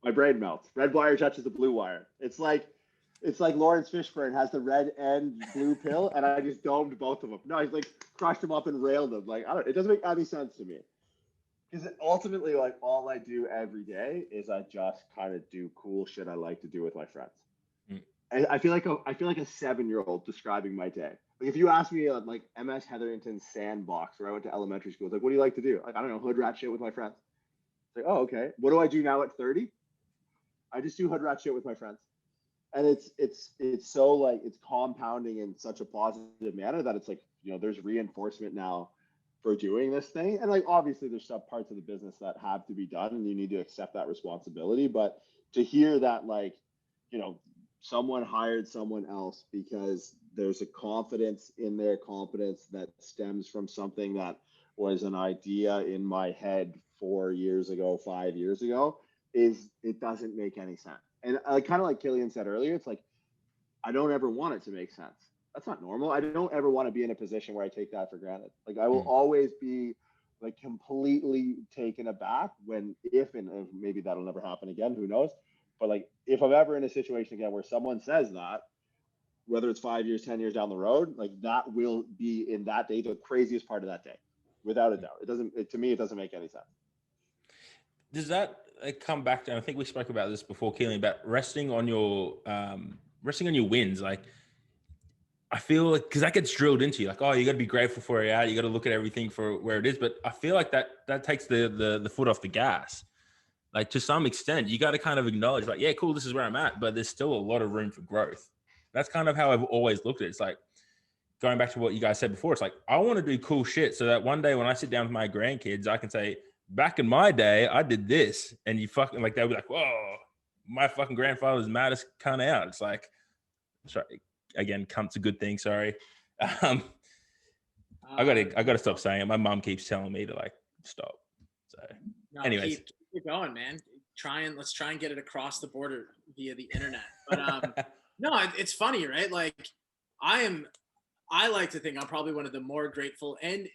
My brain melts. Red wire touches the blue wire. It's like Lawrence Fishburne has the red and blue pill, and I just domed both of them. No, he's like crushed them up and railed them. Like, it doesn't make any sense to me. Because ultimately, like, all I do every day is I just kind of do cool shit I like to do with my friends. And I feel like a 7-year-old describing my day. Like, if you ask me like MS Hetherington's sandbox where I went to elementary school, it's like, what do you like to do? Like, I don't know, hood rat shit with my friends. It's like, oh, okay. What do I do now at 30? I just do hood rat shit with my friends. And it's so like, it's compounding in such a positive manner that it's like, you know, there's reinforcement now for doing this thing. And like, obviously there's some parts of the business that have to be done and you need to accept that responsibility. But to hear that, like, you know, someone hired someone else because there's a confidence in their competence that stems from something that was an idea in my head 4 years ago, 5 years ago, it doesn't make any sense. And kind of like Killian said earlier, it's like, I don't ever want it to make sense. That's not normal. I don't ever want to be in a position where I take that for granted. Like, I will always be like completely taken aback if maybe that'll never happen again, who knows? But like, if I'm ever in a situation again where someone says that, whether it's 5 years, 10 years down the road, like, that will be in that day the craziest part of that day, without a doubt. To me, it doesn't make any sense. Does that come back to, I think we spoke about this before, Killian, about resting on your wins? Like, I feel like, because that gets drilled into you, like, oh, you got to be grateful for it out. You got to look at everything for where it is. But I feel like that takes the foot off the gas. Like, to some extent, you got to kind of acknowledge, like, yeah, cool, this is where I'm at, but there's still a lot of room for growth. That's kind of how I've always looked at it. It's like, going back to what you guys said before, it's like, I want to do cool shit so that one day when I sit down with my grandkids, I can say, back in my day, I did this. And you fucking, like, they'll be like, whoa, my fucking grandfather's maddest cunt out. It's like, sorry, again, cunt's a good thing, sorry. I gotta stop saying it. My mom keeps telling me to, like, stop. So anyways. Keep going, man. Let's try and get it across the border via the internet. But No, it's funny, right? Like I like to think I'm probably one of the more grateful and,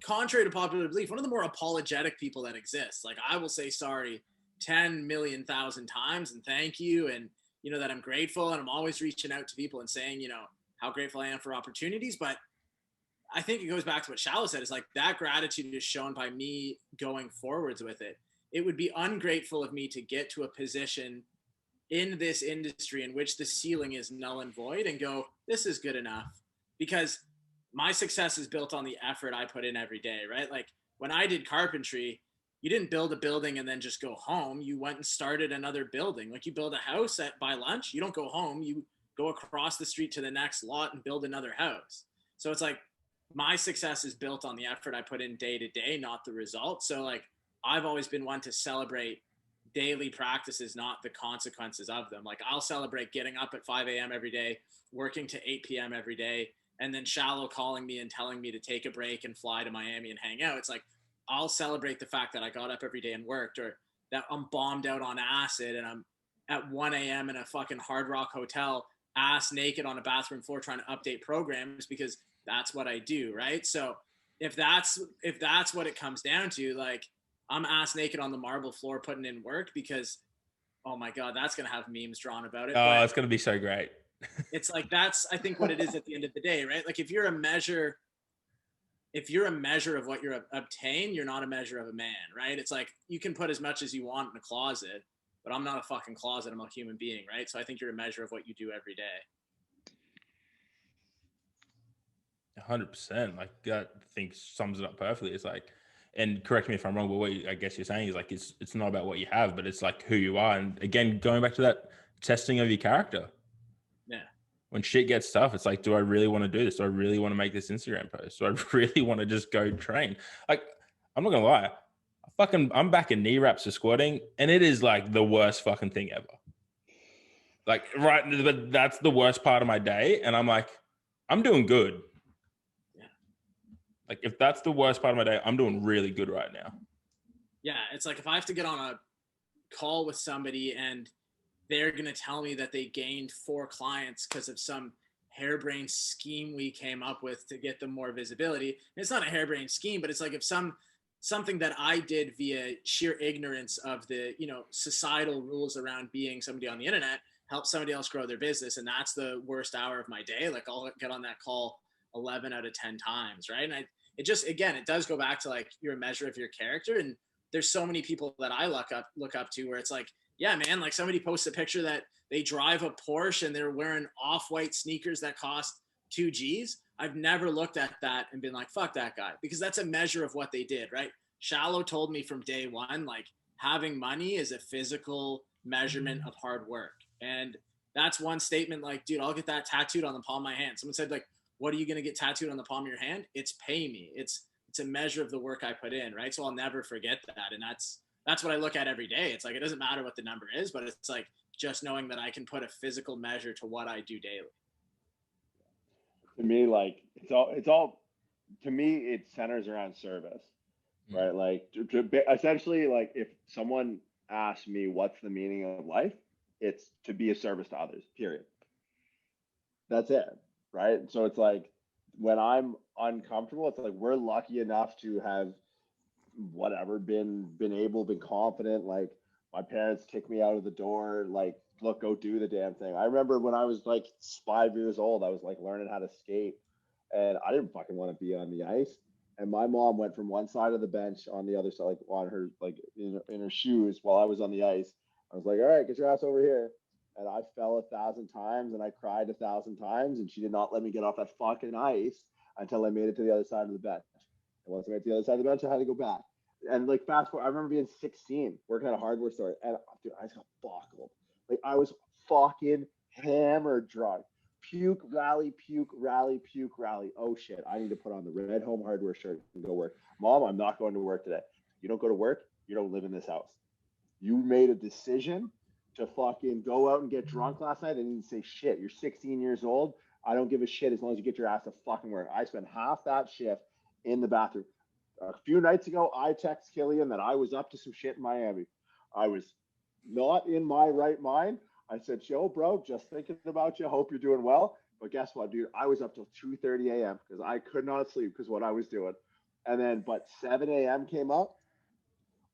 contrary to popular belief, one of the more apologetic people that exists. Like, I will say sorry 10 million thousand times and thank you, and that I'm grateful, and I'm always reaching out to people and saying how grateful I am for opportunities. But I think it goes back to what Shallow said, is like that gratitude is shown by me going forwards with it. It would be ungrateful of me to get to a position in this industry in which the ceiling is null and void and go, this is good enough. Because my success is built on the effort I put in every day, right? Like when I did carpentry, you didn't build a building and then just go home. You went and started another building. Like you build a house by lunch, you don't go home. You go across the street to the next lot and build another house. So it's like my success is built on the effort I put in day to day, not the result. So like I've always been one to celebrate daily practices, not the consequences of them. Like I'll celebrate getting up at 5 a.m. every day, working to 8 p.m. every day, and then Shallow calling me and telling me to take a break and fly to Miami and hang out. It's like I'll celebrate the fact that I got up every day and worked, or that I'm bombed out on acid and I'm at 1 a.m. in a fucking Hard Rock hotel, ass naked on a bathroom floor trying to update programs, because that's what I do, right? So if that's what it comes down to, like I'm ass naked on the marble floor putting in work because, oh my God, that's going to have memes drawn about it. Oh, But it's going to be so great. it's like, that's, I think, what it is at the end of the day, right? Like if you're a measure of what you're obtain, you're not a measure of a man, right? It's like you can put as much as you want in a closet, but I'm not a fucking closet. I'm a human being, right? So I think you're a measure of what you do every day. 100%. Like that, I think sums it up perfectly. It's like, and correct me if I'm wrong, but what I guess you're saying is like it's not about what you have, but it's like who you are. And again, going back to that testing of your character. Yeah. When shit gets tough, it's like, do I really want to do this? Do I really want to make this Instagram post? Do I really want to just go train? Like, I'm not gonna lie, I'm back in knee wraps for squatting, and it is like the worst fucking thing ever. Like, right, but that's the worst part of my day, and I'm like, I'm doing good. Like if that's the worst part of my day, I'm doing really good right now. Yeah, it's like if I have to get on a call with somebody and they're going to tell me that they gained 4 clients because of some harebrained scheme we came up with to get them more visibility. And it's not a harebrained scheme, but it's like if something that I did via sheer ignorance of the, societal rules around being somebody on the internet help somebody else grow their business. And that's the worst hour of my day. Like I'll get on that call 11 out of 10 times. Right. And it just, again, it does go back to like you're a measure of your character. And there's so many people that I look up to where it's like, yeah, man, like somebody posts a picture that they drive a Porsche and they're wearing off-white sneakers that cost 2 G's. I've never looked at that and been like, fuck that guy, because that's a measure of what they did, right? Shallow told me from day one, like having money is a physical measurement of hard work. And that's one statement like, dude, I'll get that tattooed on the palm of my hand. Someone said like, what are you going to get tattooed on the palm of your hand? It's pay me. It's a measure of the work I put in, right? So I'll never forget that. And that's what I look at every day. It's like, it doesn't matter what the number is, but it's like just knowing that I can put a physical measure to what I do daily. To me, like it's all to me, it centers around service, right? Like essentially, like if someone asks me what's the meaning of life, it's to be a service to others, period. That's it, right? So it's like when I'm uncomfortable, it's like we're lucky enough to have whatever been confident. Like my parents kicked me out of the door, like, look, go do the damn thing. I remember when I was like 5 years old, I was like learning how to skate, and I didn't fucking want to be on the ice. And my mom went from one side of the bench on the other side, like on her, like in her shoes, while I was on the ice. I was like, all right, get your ass over here. And I fell 1,000 times and I cried 1,000 times, and she did not let me get off that fucking ice until I made it to the other side of the bench. And once I made it to the other side of the bench, I had to go back. And like fast forward, I remember being 16, working at a hardware store, and dude, I just got buckled. Like I was fucking hammered drunk. Puke, rally, puke, rally, puke, rally. Oh shit, I need to put on the red home hardware shirt and go work. Mom, I'm not going to work today. You don't go to work, you don't live in this house. You made a decision to fucking go out and get drunk last night and didn't say shit. You're 16 years old. I don't give a shit as long as you get your ass to fucking work. I spent half that shift in the bathroom. A few nights ago, I texted Killian that I was up to some shit in Miami. I was not in my right mind. I said, yo, bro, just thinking about you. Hope you're doing well. But guess what, dude? I was up till 2:30 a.m. because I could not sleep because what I was doing. And then, but 7 a.m. came up,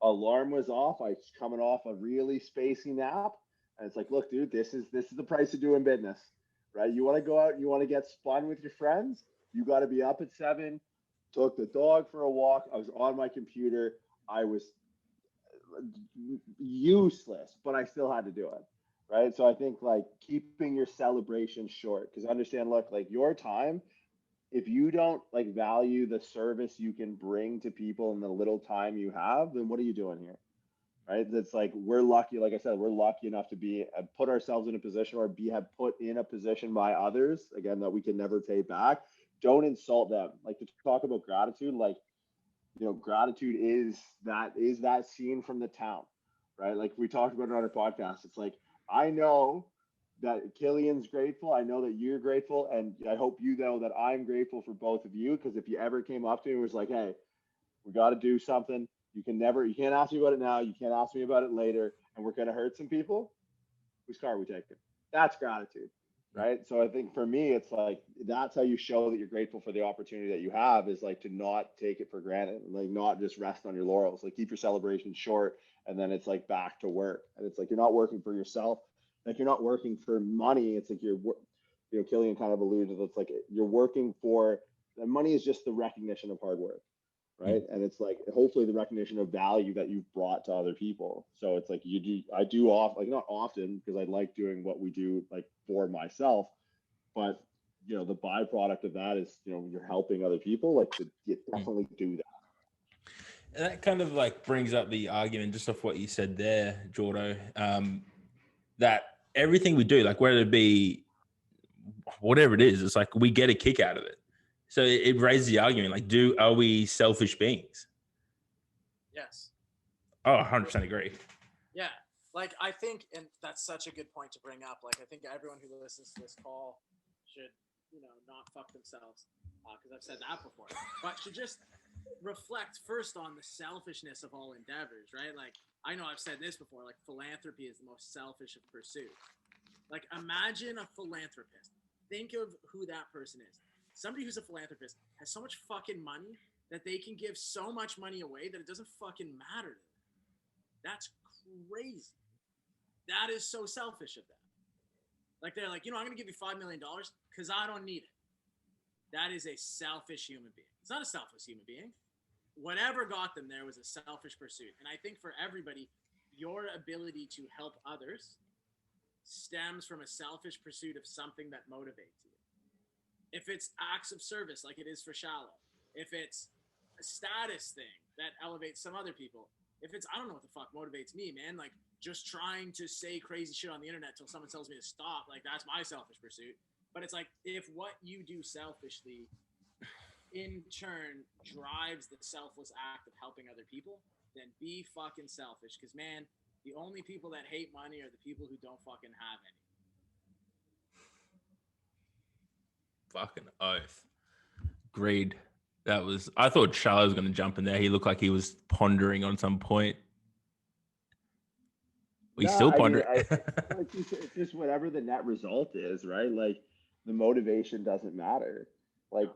alarm was off. I was coming off a really spacey nap. And it's like, look, dude, this is the price of doing business, right? You want to go out, you want to get spun with your friends, you got to be up at 7. Took the dog for a walk. I was on my computer. I was useless, but I still had to do it. Right. So I think like keeping your celebration short, because understand, look, like your time, if you don't like value the service you can bring to people in the little time you have, then what are you doing here? Right. That's like, we're lucky. Like I said, we're lucky enough to be put ourselves in a position or be have put in a position by others, again, that we can never pay back. Don't insult them. Like to talk about gratitude, like, gratitude is that scene from The Town, right? Like we talked about it on our podcast. It's like, I know that Killian's grateful. I know that you're grateful, and I hope you know that I'm grateful for both of you. Because if you ever came up to me and was like, "Hey, we got to do something," you can't ask me about it now. You can't ask me about it later, and we're gonna hurt some people. Whose car are we taking? That's gratitude, right? So I think for me, it's like that's how you show that you're grateful for the opportunity that you have, is like to not take it for granted, like not just rest on your laurels, like keep your celebration short, and then it's like back to work, and it's like you're not working for yourself, like you're not working for money. It's like Killian kind of alluded to, it's like you're working for the money is just the recognition of hard work, right? And it's like hopefully the recognition of value that you've brought to other people. So it's like I do off like not often because I like doing what we do like for myself, but the byproduct of that is you're helping other people. Like you definitely do that. And that kind of like brings up the argument just off what you said there, Jordo, that everything we do, like whether it be whatever it is, it's like we get a kick out of it. So it raises the argument, like, are we selfish beings? Yes. Oh, 100% agree. Yeah. Like, I think, and that's such a good point to bring up. Like, I think everyone who listens to this call should, not fuck themselves, because I've said that before, but should just reflect first on the selfishness of all endeavors, right? Like, I know I've said this before, like, philanthropy is the most selfish of pursuits. Like, imagine a philanthropist. Think of who that person is. Somebody who's a philanthropist has so much fucking money that they can give so much money away that it doesn't fucking matter to them. That's crazy. That is so selfish of them. Like, they're like, I'm going to give you $5 million because I don't need it. That is a selfish human being. It's not a selfless human being. Whatever got them there was a selfish pursuit. And I think for everybody, your ability to help others stems from a selfish pursuit of something that motivates you. If it's acts of service like it is for Shallow, if it's a status thing that elevates some other people, if it's, I don't know what the fuck motivates me, man, like just trying to say crazy shit on the internet till someone tells me to stop, like that's my selfish pursuit. But it's like, if what you do selfishly in turn drives the selfless act of helping other people, then be fucking selfish. Because, man, the only people that hate money are the people who don't fucking have any. Fucking oath. Agreed. I thought Charlie was going to jump in there. He looked like he was pondering on some point. He's still pondering. It's just whatever the net result is, right? Like the motivation doesn't matter. Like,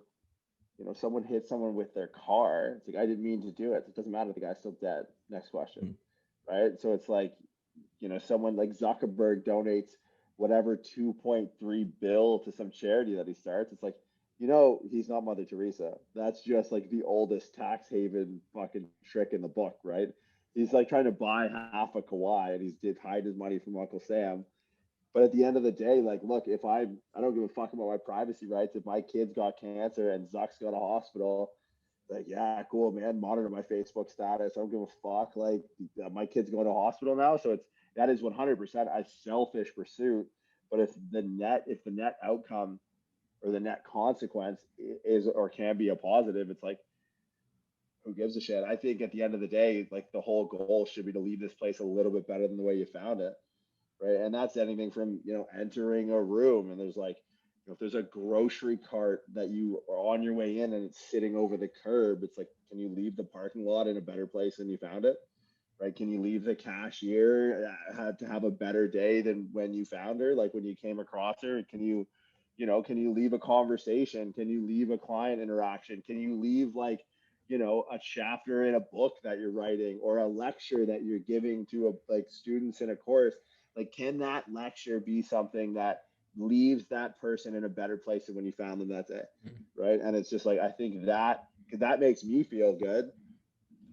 someone hits someone with their car. It's like, I didn't mean to do it. It doesn't matter. The guy's still dead. Next question. Right. So it's like, someone like Zuckerberg donates whatever 2.3 bill to some charity that he starts. It's like, he's not Mother Teresa. That's just like the oldest tax haven fucking trick in the book, right? He's like trying to buy half a Kauai and he's did hide his money from Uncle Sam. But at the end of the day, like, look, if I don't give a fuck about my privacy rights. If my kid's got cancer and Zuck's got a hospital, like, yeah, cool, man. Monitor my Facebook status. I don't give a fuck. Like, my kid's going to hospital now, so that is 100% a selfish pursuit. But if the net outcome or the net consequence is or can be a positive, it's like, who gives a shit? I think at the end of the day, like the whole goal should be to leave this place a little bit better than the way you found it. Right. And that's anything from, entering a room and there's like, if there's a grocery cart that you are on your way in and it's sitting over the curb, it's like, can you leave the parking lot in a better place than you found it? right? Can you leave the cashier had to have a better day than when you found her, like when you came across her? Can you, can you leave a conversation? Can you leave a client interaction? Can you leave like, a chapter in a book that you're writing or a lecture that you're giving to like students in a course? Like, can that lecture be something that leaves that person in a better place than when you found them that day, right? And it's just like, I think that makes me feel good,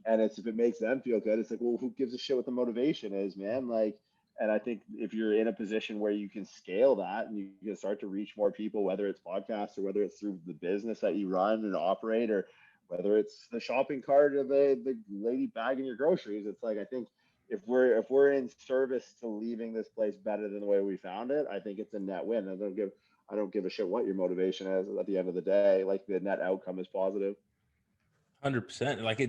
and if it makes them feel good, it's like, well, who gives a shit what the motivation is, man? Like, and I think if you're in a position where you can scale that and you can start to reach more people, whether it's podcasts or whether it's through the business that you run and operate, or whether it's the shopping cart or the lady bagging your groceries, it's like, I think if we're in service to leaving this place better than the way we found it, I think it's a net win. I don't give a shit what your motivation is at the end of the day. Like, the net outcome is positive. 100%. Like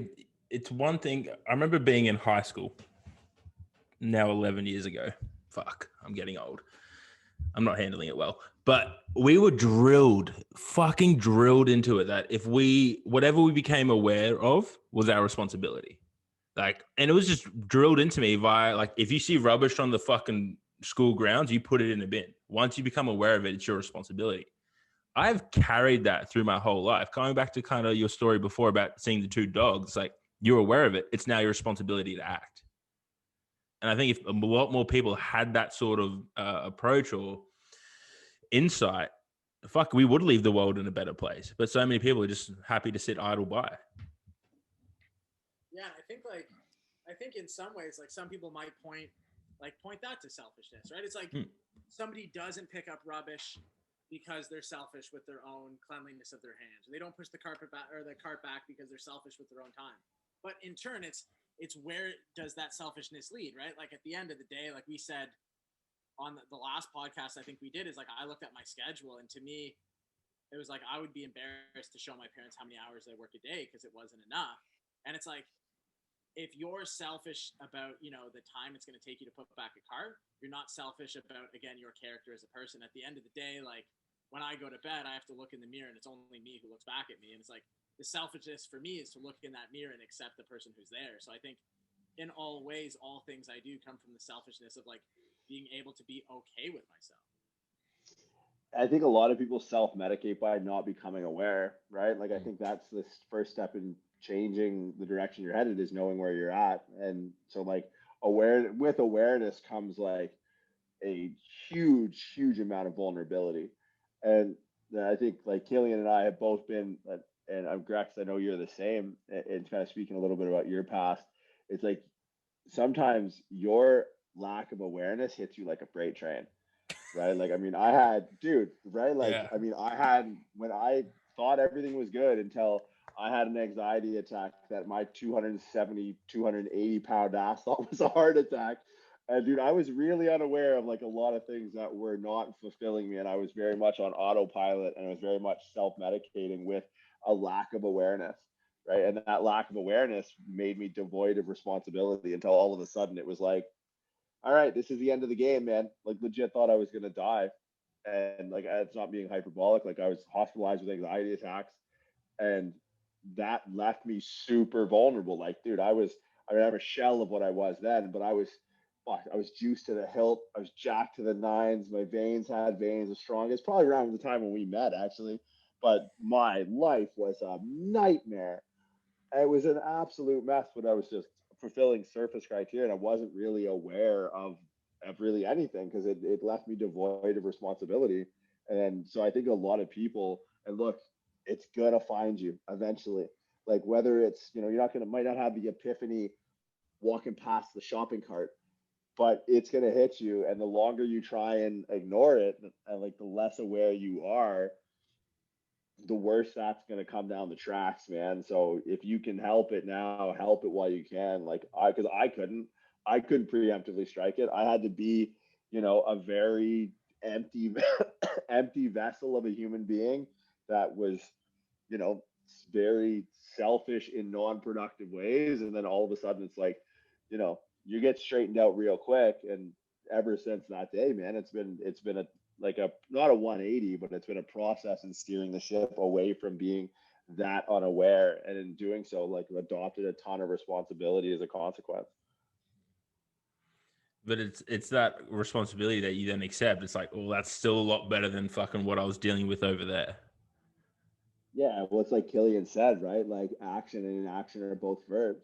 it's one thing. I remember being in high school now 11 years ago. Fuck, I'm getting old. I'm not handling it well. But we were fucking drilled into it that whatever we became aware of was our responsibility. Like, and it was just drilled into me via, like, if you see rubbish on the fucking school grounds, you put it in a bin. Once you become aware of it, it's your responsibility. I've carried that through my whole life. Going back to kind of your story before about seeing the two dogs, like, you're aware of it. It's now your responsibility to act. And I think if a lot more people had that sort of approach or insight, fuck, we would leave the world in a better place. But so many people are just happy to sit idle by. Yeah, I think in some ways, like, some people might point that to selfishness, right? It's like somebody doesn't pick up rubbish because they're selfish with their own cleanliness of their hands. They don't push the carpet back or the cart back because they're selfish with their own time. But in turn, it's where does that selfishness lead, right? Like, at the end of the day, like we said on the last podcast, I think we did, is like, I looked at my schedule, and to me, it was like I would be embarrassed to show my parents how many hours I work a day because it wasn't enough. And it's like, if you're selfish about, the time it's going to take you to put back a cart, you're not selfish about, again, your character as a person. At the end of the day, like, when I go to bed, I have to look in the mirror and it's only me who looks back at me. And it's like, the selfishness for me is to look in that mirror and accept the person who's there. So I think in all ways, all things I do come from the selfishness of, like, being able to be okay with myself. I think a lot of people self-medicate by not becoming aware, right? Like, I think that's the first step in changing the direction you're headed, is knowing where you're at. And so, like, with awareness comes like a huge amount of vulnerability. And I think, like, Killian and I have both been, and I'm Grex, I know you're the same, and kind of speaking a little bit about your past, it's like sometimes your lack of awareness hits you like a freight train, right? Like, I mean, I had, dude, right? Like, Yeah. I mean, when I thought everything was good until I had an anxiety attack that my 270, 280 pound ass thought was a heart attack. And dude, I was really unaware of, like, a lot of things that were not fulfilling me. And I was very much on autopilot, and I was very much self-medicating with a lack of awareness. Right. And that lack of awareness made me devoid of responsibility until all of a sudden it was like, all right, this is the end of the game, man. Like, legit thought I was going to die. And, like, it's not being hyperbolic. Like, I was hospitalized with anxiety attacks, and that left me super vulnerable. Like, dude, I'm a shell of what I was then, but I was juiced to the hilt. I was jacked to the nines. My veins had veins as strong as probably around the time when we met, actually. But my life was a nightmare. It was an absolute mess, but I was just fulfilling surface criteria, and I wasn't really aware of really anything, because it left me devoid of responsibility. And so I think a lot of people, and look, it's gonna find you eventually. Like, whether it's, might not have the epiphany walking past the shopping cart, but it's gonna hit you. And the longer you try and ignore it, and like, the less aware you are, the worse that's going to come down the tracks, man. So if you can help it now, help it while you can. Like, because I couldn't preemptively strike it. I had to be, a very empty, empty vessel of a human being that was, you know, very selfish in non-productive ways. And then all of a sudden it's like, you get straightened out real quick. And ever since that day, man, it's been a, like, a, not a 180, but it's been a process in steering the ship away from being that unaware, and in doing so, like, adopted a ton of responsibility as a consequence. But it's that responsibility that you then accept. It's like, well, that's still a lot better than fucking what I was dealing with over there. Yeah, well, it's like Killian said, right? Like action and inaction are both verbs,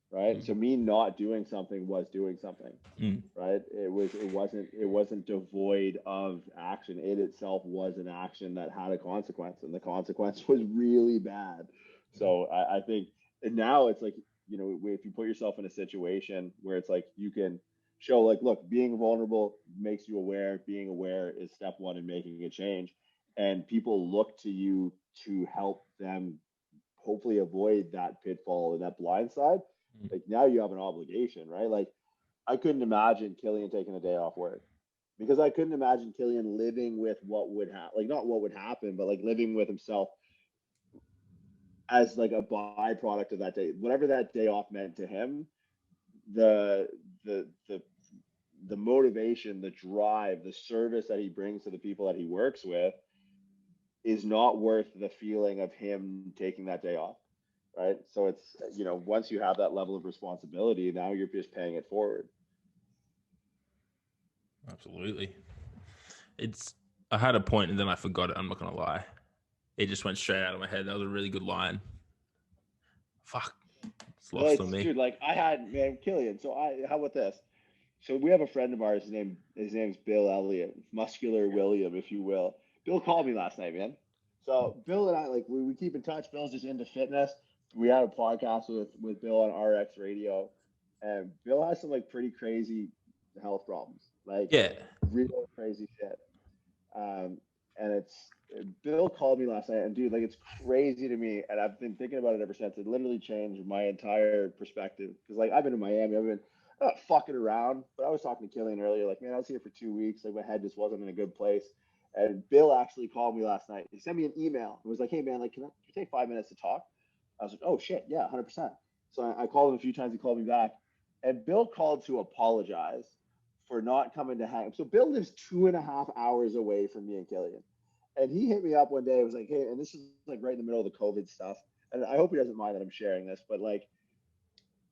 right? Mm. So me not doing something was doing something, Mm. right? It wasn't devoid of action. It itself was an action that had a consequence, and the consequence was really bad. So I think, and now it's like, if you put yourself in a situation where it's like you can show, like, look, being vulnerable makes you aware. Being aware is step one in making a change, and people look to you to help them hopefully avoid that pitfall and that blind side. Mm. Like now you have an obligation, right? Like I couldn't imagine Killian taking a day off work because I couldn't imagine Killian living with what would happen, like not what would happen, but like living with himself as like a byproduct of that day, whatever that day off meant to him. The the the the motivation, the drive, the service that he brings to the people that he works with is not worth the feeling of him taking that day off, right? So it's, once you have that level of responsibility, now you're just paying it forward. Absolutely. I had a point and then I forgot it. I'm not gonna lie. It just went straight out of my head. That was a really good line. Fuck, it's Well, lost on it's, me. dude, like I had, man, Killian. So how about this? So we have a friend of ours. His name's Bill Elliott, Muscular William, if you will. Bill called me last night, man. So Bill and I, like, we keep in touch. Bill's just into fitness. We had a podcast with Bill on RX Radio, and Bill has some like pretty crazy health problems, like Yeah. real crazy shit. Um, and Bill called me last night, and dude, like it's crazy to me, and I've been thinking about it ever since. It literally changed my entire perspective because, like, I've been in Miami, I've been not fucking around, but I was talking to Killian earlier, like, man, I was here for 2 weeks, like my head just wasn't in a good place. And Bill actually called me last night. He sent me an email. It was like, hey man, like, can you take 5 minutes to talk? I was like, oh shit, yeah, 100%. So I called him a few times. He called me back, and Bill called to apologize for not coming to hang. So Bill lives 2.5 hours away from me and Killian. And he hit me up one day. It was like, hey, and this is like right in the middle of the COVID stuff. And I hope he doesn't mind that I'm sharing this, but like,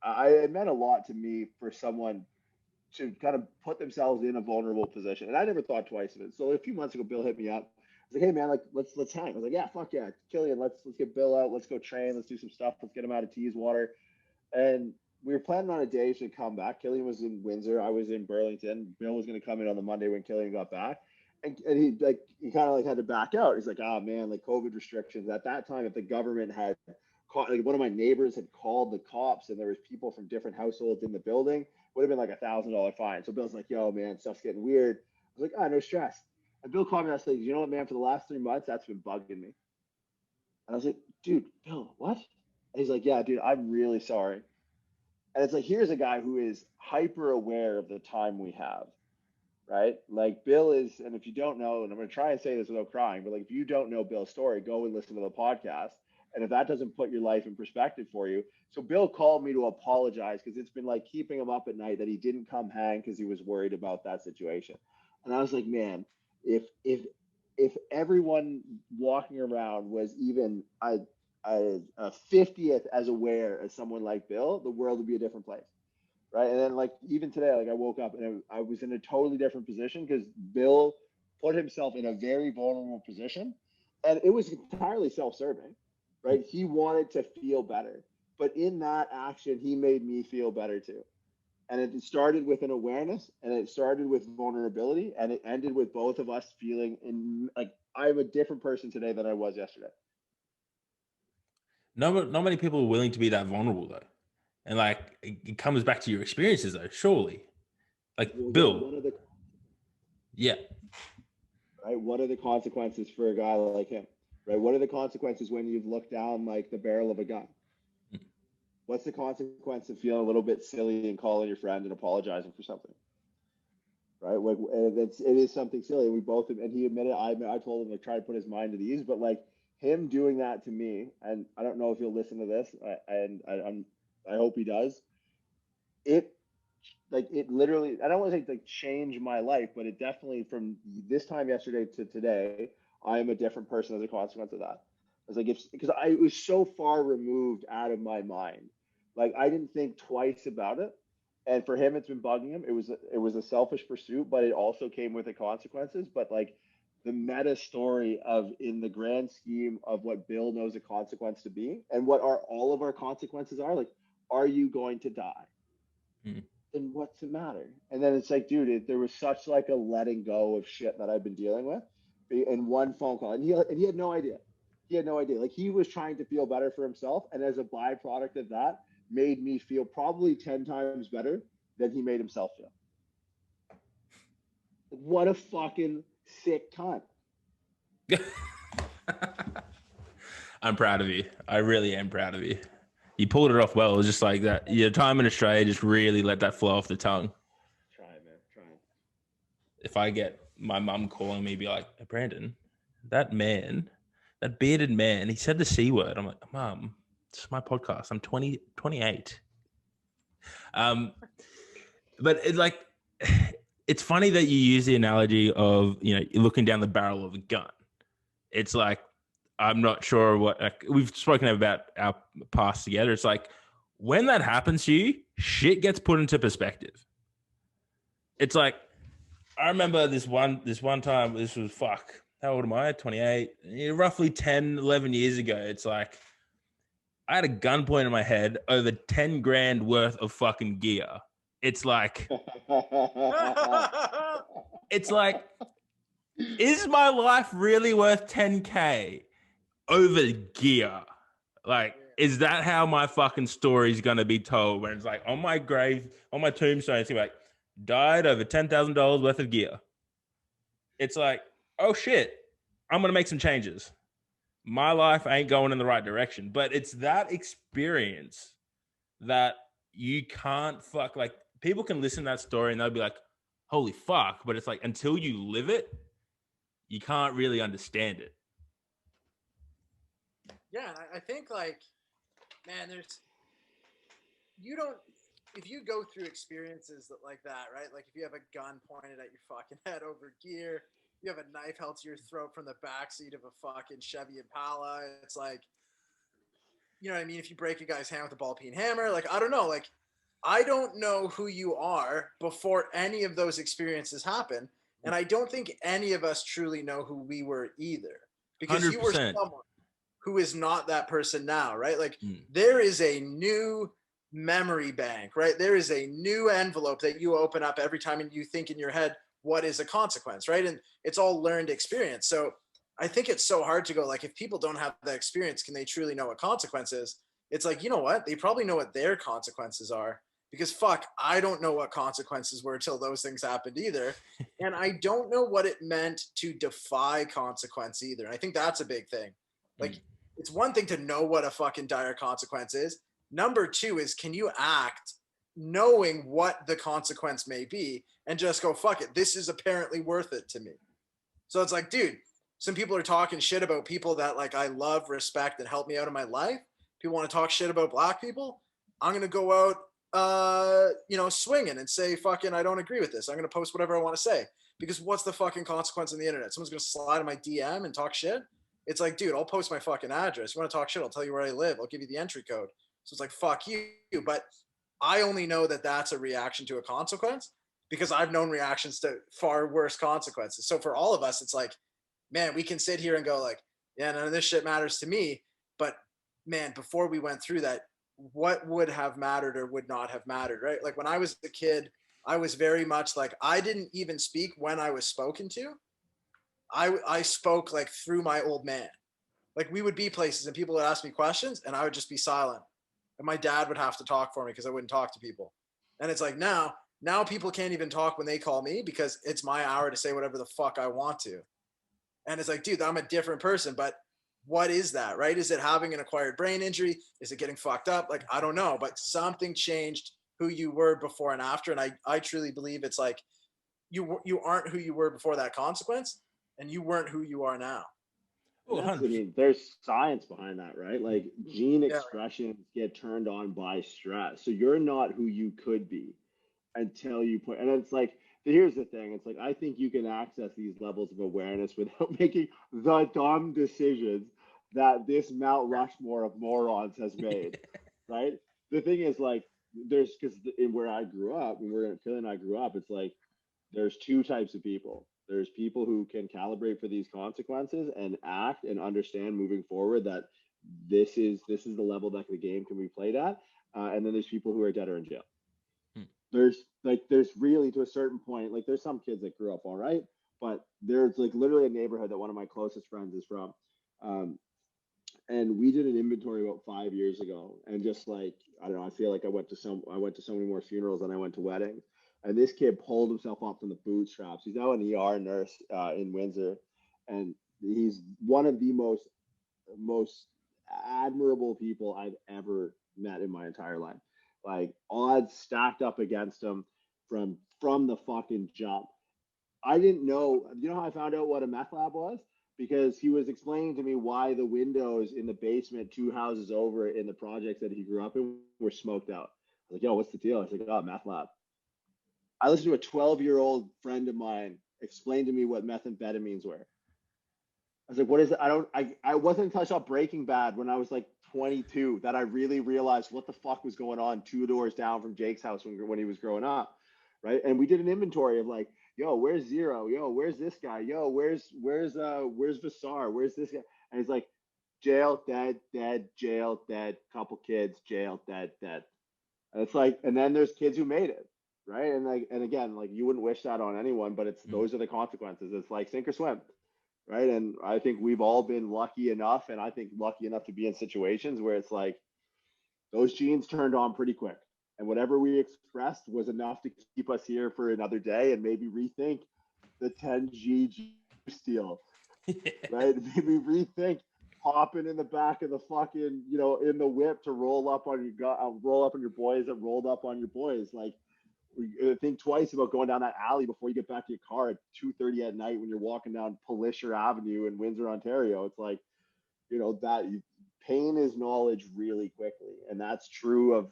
it meant a lot to me for someone to kind of put themselves in a vulnerable position. And I never thought twice of it. So a few months ago, Bill hit me up. I was like, hey man, like let's hang. I was like, yeah, fuck yeah, Killian, let's get Bill out. Let's go train. Let's do some stuff. Let's get him out of Teeswater. And we were planning on a day to come back. Killian was in Windsor. I was in Burlington. Bill was going to come in on the Monday when Killian got back. And he kind of like had to back out. He's like, oh man, like COVID restrictions. At that time, if the government had caught, like one of my neighbors had called the cops and there was people from different households in the building, would have been like $1,000 fine. So Bill's like, yo man, stuff's getting weird. I was like, no stress. And Bill called me and I said, you know what, man, for the last 3 months, that's been bugging me. And I was like, dude, Bill, what? And he's like, yeah, dude, I'm really sorry. And it's like, here's a guy who is hyper aware of the time we have, right? Like Bill is, and if you don't know, and I'm going to try and say this without crying, but like if you don't know Bill's story, go and listen to the podcast. And if that doesn't put your life in perspective for you, so Bill called me to apologize because it's been like keeping him up at night that he didn't come hang because he was worried about that situation. And I was like, man, if everyone walking around was even a 50th as aware as someone like Bill, the world would be a different place, right? And then like even today, like I woke up and I was in a totally different position because Bill put himself in a very vulnerable position, and it was entirely self-serving, right? He wanted to feel better, but in that action, he made me feel better too. And it started with an awareness, and it started with vulnerability, and it ended with both of us feeling in like I'm a different person today than I was yesterday. Not many people are willing to be that vulnerable though, and like it comes back to your experiences though. Surely, like Well, Bill, what are the yeah, right? What are the consequences for a guy like him? Right? What are the consequences when you've looked down like the barrel of a gun? What's the consequence of feeling a little bit silly and calling your friend and apologizing for something? Right? Like it is something silly. We both, and he admitted. I told him to try to put his mind at ease, but like him doing that to me, and I don't know if he'll listen to this, I hope he does. It it literally, I don't want to say like change my life, but it definitely from this time yesterday to today, I am a different person as a consequence of that. It's like if because I was so far removed out of my mind, like I didn't think twice about it, And for him, it's been bugging him. It was a selfish pursuit, but it also came with the consequences. But like the meta story of in the grand scheme of what Bill knows a consequence to be and what all of our consequences are, like, are you going to die? Then what's the matter? And then it's like, dude, there was such like a letting go of shit that I've been dealing with in one phone call. And he had no idea. He had no idea. Like he was trying to feel better for himself. And as a byproduct of that, made me feel probably 10 times better than he made himself feel. What a fucking sick cunt. I'm proud of you. I really am proud of you. You pulled it off well. It was just like that. Your time in Australia just really let that flow off the tongue. Try, man. Try. If I get my mum calling me, be like, hey, Brandon, that man, that bearded man, he said the C word. I'm like, Mum, this is my podcast. I'm 28. But it's funny that you use the analogy of, you're looking down the barrel of a gun. It's like, I'm not sure what we've spoken about our past together. It's like when that happens to you, shit gets put into perspective. It's like, I remember this one time, this was how old am I? 28, roughly 10, 11 years ago. It's like, I had a gun pointed in my head over 10 grand worth of fucking gear. It's like, is my life really worth 10K over gear? Like, is that how my fucking story is going to be told? When it's like on my grave, on my tombstone, it's like, died over $10,000 worth of gear. It's like, oh shit, I'm going to make some changes. My life ain't going in the right direction. But it's that experience that you can't like, people can listen to that story and they'll be like, holy fuck. But it's like, until you live it, you can't really understand it. Yeah, I think like, man, if you go through experiences like that, right? Like if you have a gun pointed at your fucking head over gear, you have a knife held to your throat from the backseat of a fucking Chevy Impala. It's like, you know what I mean? If you break a guy's hand with a ball peen hammer, like, I don't know, like, I don't know who you are before any of those experiences happen. And I don't think any of us truly know who we were either. Because 100%. You were someone who is not that person now, right? Like there is a new memory bank, right? There is a new envelope that you open up every time and you think in your head, what is a consequence, right? And it's all learned experience. So I think it's so hard to go, like, if people don't have that experience, can they truly know what consequence is? It's like, you know what? They probably know what their consequences are because fuck, I don't know what consequences were till those things happened either. And I don't know what it meant to defy consequence either. And I think that's a big thing. Like, it's one thing to know what a fucking dire consequence is. Number two is, can you act knowing what the consequence may be and just go, fuck it, this is apparently worth it to me. So it's like, dude, some people are talking shit about people that like I love, respect, and help me out in my life. People want to talk shit about black people. I'm going to go out, swinging and say, fucking, I don't agree with this. I'm going to post whatever I want to say because what's the fucking consequence on the internet? Someone's going to slide in my DM and talk shit. It's like, dude, I'll post my fucking address. You want to talk shit? I'll tell you where I live. I'll give you the entry code. So it's like, fuck you. But I only know that that's a reaction to a consequence because I've known reactions to far worse consequences. So for all of us, it's like, man, we can sit here and go like, yeah, none of this shit matters to me. But man, before we went through that, what would have mattered or would not have mattered, right? Like when I was a kid, I was very much like, I didn't even speak when I was spoken to. I spoke like through my old man. Like we would be places and people would ask me questions and I would just be silent. And my dad would have to talk for me because I wouldn't talk to people. And it's like now people can't even talk when they call me because it's my hour to say whatever the fuck I want to. And it's like, dude, I'm a different person. But what is that, right? Is it having an acquired brain injury? Is it getting fucked up? Like, I don't know. But something changed who you were before and after. And I truly believe it's like you aren't who you were before that consequence. And you weren't who you are now. I mean, there's science behind that, right? Like gene expressions get turned on by stress. So you're not who you could be until you put, and it's like, here's the thing. It's like, I think you can access these levels of awareness without making the dumb decisions that this Mount Rushmore of morons has made, right? The thing is like, there's because in where I grew up, and where Phil and I grew up, it's like there's two types of people. There's people who can calibrate for these consequences and act and understand moving forward that this is the level that the game can be played at, and then there's people who are dead or in jail. Hmm. There's really, to a certain point, like there's some kids that grew up all right, but there's like literally a neighborhood that one of my closest friends is from. And we did an inventory about 5 years ago, and just like, I don't know, I feel like I went to so many more funerals than I went to weddings. And this kid pulled himself up from the bootstraps. He's now an ER nurse in Windsor, and he's one of the most admirable people I've ever met in my entire life. Like, odds stacked up against him from the fucking jump. I didn't know. You know how I found out what a meth lab was? Because he was explaining to me why the windows in the basement, two houses over in the projects that he grew up in, were smoked out. I was like, yo, what's the deal? I was like, oh, meth lab. I listened to a 12-year-old friend of mine explain to me what methamphetamines were. I was like, what is it? I wasn't until I saw Breaking Bad when I was like 22 that I really realized what the fuck was going on 2 doors down from Jake's house when he was growing up. Right. And we did an inventory of like, yo, where's Zero? Yo, where's this guy? Yo, where's Vasar? Where's this guy? And he's like, jail, dead, jail, dead, couple kids, jail, dead. And it's like, and then there's kids who made it. Right. And like, and again, like you wouldn't wish that on anyone, but those are the consequences. It's like sink or swim. Right. And I think we've all been lucky enough, and I think lucky enough to be in situations where it's like those genes turned on pretty quick. And whatever we expressed was enough to keep us here for another day and maybe rethink the 10G juice deal. Right? Maybe rethink hopping in the back of the fucking, in the whip to roll up on your boys that rolled up on your boys. Like, think twice about going down that alley before you get back to your car at 2:30 at night when you're walking down Polisher Avenue in Windsor, Ontario. It's like, that pain is knowledge really quickly, and that's true of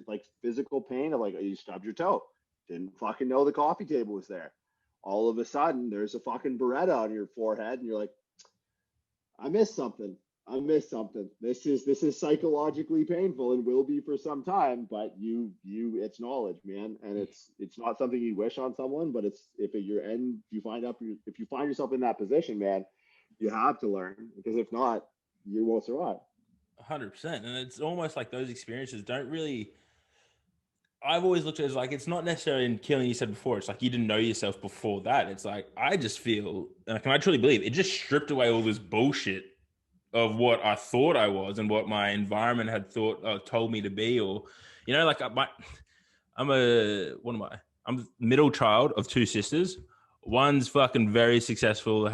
like physical pain. Of like, you stubbed your toe, didn't fucking know the coffee table was there. All of a sudden, there's a fucking Beretta on your forehead, and you're like, I missed something. This is psychologically painful and will be for some time, but it's knowledge, man, and it's not something you wish on someone, but if you find yourself in that position, man, you have to learn, because if not, you won't survive. 100%. And it's almost like those experiences don't really, I've always looked at it as like, it's not necessarily, in Killian, you said before, it's like you didn't know yourself before that. It's like, I just feel, and I truly believe it just stripped away all this bullshit of what I thought I was and what my environment had told me to be. Or, like I'm the middle child of two sisters. One's fucking very successful,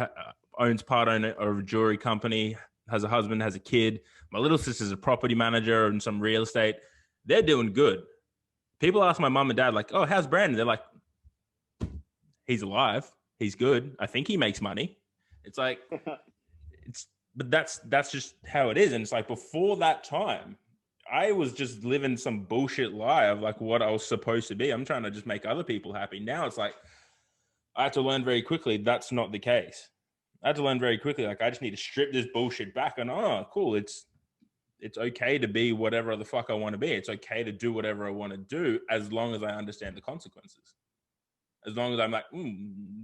owns part owner of a jewelry company, has a husband, has a kid. My little sister's a property manager and some real estate. They're doing good. People ask my mom and dad, like, oh, how's Brandon? They're like, he's alive. He's good. I think he makes money. It's like, but that's just how it is. And it's like, before that time, I was just living some bullshit lie of like what I was supposed to be. I'm trying to just make other people happy. Now it's like, I had to learn very quickly that's not the case. I had to learn very quickly, like, I just need to strip this bullshit back and, cool, it's okay to be whatever the fuck I want to be. It's okay to do whatever I want to do, as long as I understand the consequences. As long as I'm like,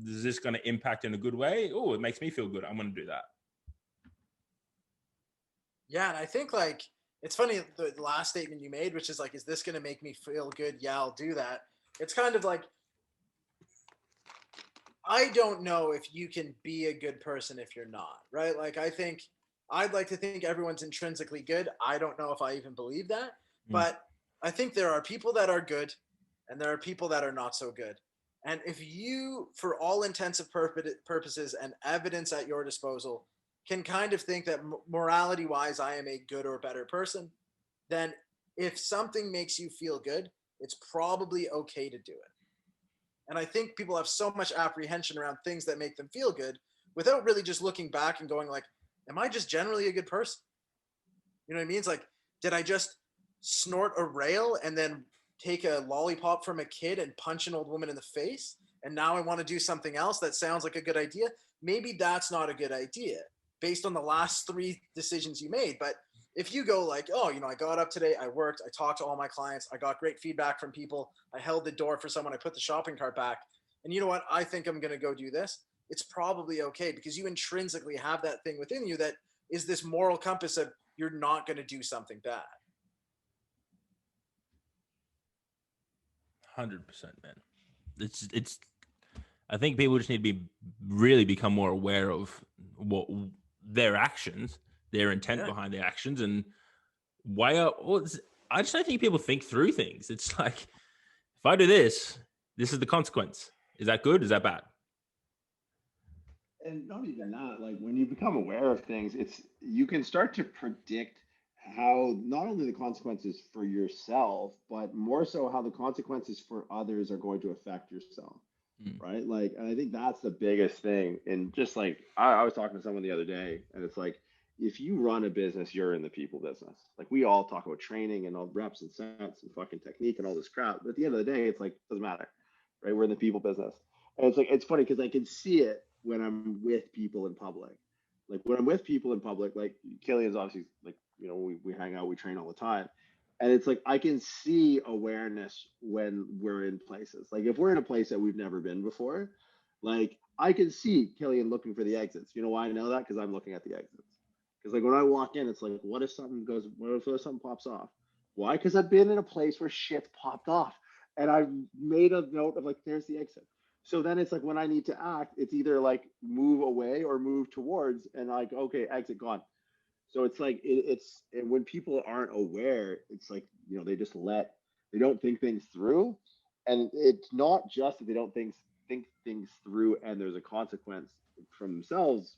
is this going to impact in a good way? Oh, it makes me feel good. I'm going to do that. Yeah, and I think, like, it's funny, the last statement you made, which is like, is this going to make me feel good? Yeah, I'll do that. It's kind of like, I don't know if you can be a good person if you're not, right? Like, I'd like to think everyone's intrinsically good. I don't know if I even believe that, but I think there are people that are good and there are people that are not so good. And if you, for all intents and purposes and evidence at your disposal, can kind of think that morality wise, I am a good or better person, then if something makes you feel good, it's probably okay to do it. And I think people have so much apprehension around things that make them feel good without really just looking back and going like, am I just generally a good person? You know what I mean? It's like, did I just snort a rail and then take a lollipop from a kid and punch an old woman in the face? And now I want to do something else that sounds like a good idea. Maybe that's not a good idea based on the last 3 decisions you made. But If you go like, oh, I got up today, I worked, I talked to all my clients, I got great feedback from people, I held the door for someone, I put the shopping cart back, and you know what? I think I'm going to go do this. It's probably okay because you intrinsically have that thing within you that is this moral compass of you're not going to do something bad. 100%, man. It's. I think people just need to really become more aware of what their actions, their intent behind their actions, and why. I just don't think people think through things. It's like, if I do this, this is the consequence. Is that good? Is that bad? And not even that, like when you become aware of things, you can start to predict how not only the consequences for yourself, but more so how the consequences for others are going to affect yourself. Right? Like, and I think that's the biggest thing. And just like I was talking to someone the other day, and it's like, if you run a business, you're in the people business. Like we all talk about training and all reps and sets and fucking technique and all this crap. But at the end of the day, it's like, it doesn't matter. Right? We're in the people business. And it's like, it's funny because I can see it when I'm with people in public. Like when I'm with people in public, like Killian's obviously like, we hang out, we train all the time. And it's like I can see awareness when we're in places. Like if we're in a place that we've never been before, like I can see Killian looking for the exits. You know why I know that? Because I'm looking at the exits. Because like when I walk in, it's like, what if something pops off? Why? Because I've been in a place where shit popped off, and I've made a note of like, there's the exit. So then it's like when I need to act, it's either like move away or move towards, and like, okay, exit gone. So it's like when people aren't aware, it's like they just they don't think things through, and it's not just that they don't think things through, and there's a consequence for themselves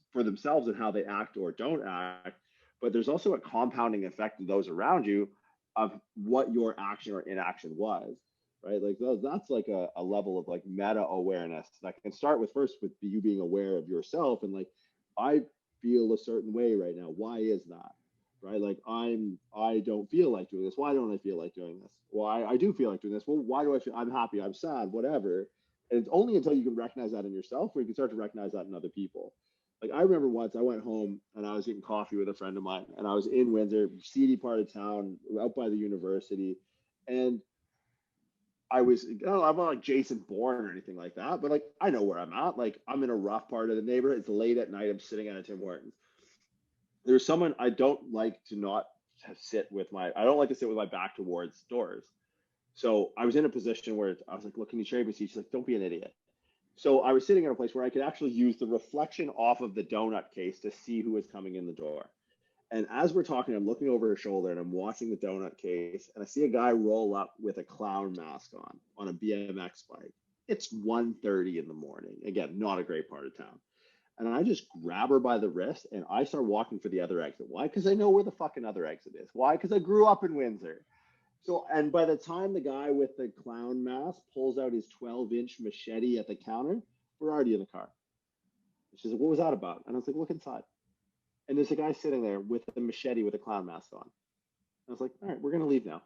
and how they act or don't act, but there's also a compounding effect of those around you of what your action or inaction was, right? Like that's like a level of like meta awareness that can start with you being aware of yourself and like I feel a certain way right now. Why is that? Right? Like I don't feel like doing this. Why don't I feel like doing this? Why I do feel like doing this. Well, why do I feel I'm happy, I'm sad, whatever. And it's only until you can recognize that in yourself where you can start to recognize that in other people. Like I remember once I went home and I was getting coffee with a friend of mine and I was in Windsor, seedy part of town, out by the university. And I'm not like Jason Bourne or anything like that, but like I know where I'm at. Like I'm in a rough part of the neighborhood. It's late at night. I'm sitting at a Tim Hortons. There's someone I don't like to not sit with I don't like to sit with my back towards doors. So I was in a position where I was like, look, can you trade me seats? She's like, don't be an idiot. So I was sitting in a place where I could actually use the reflection off of the donut case to see who was coming in the door. And as we're talking, I'm looking over her shoulder and I'm watching the donut case and I see a guy roll up with a clown mask on a BMX bike. It's 1:30 in the morning. Again, not a great part of town. And I just grab her by the wrist and I start walking for the other exit. Why? Because I know where the fucking other exit is. Why? Because I grew up in Windsor. So, and by the time the guy with the clown mask pulls out his 12-inch machete at the counter, we're already in the car. She's like, what was that about? And I was like, look inside. And there's a guy sitting there with a machete with a clown mask on. I was like, all right, we're going to leave now.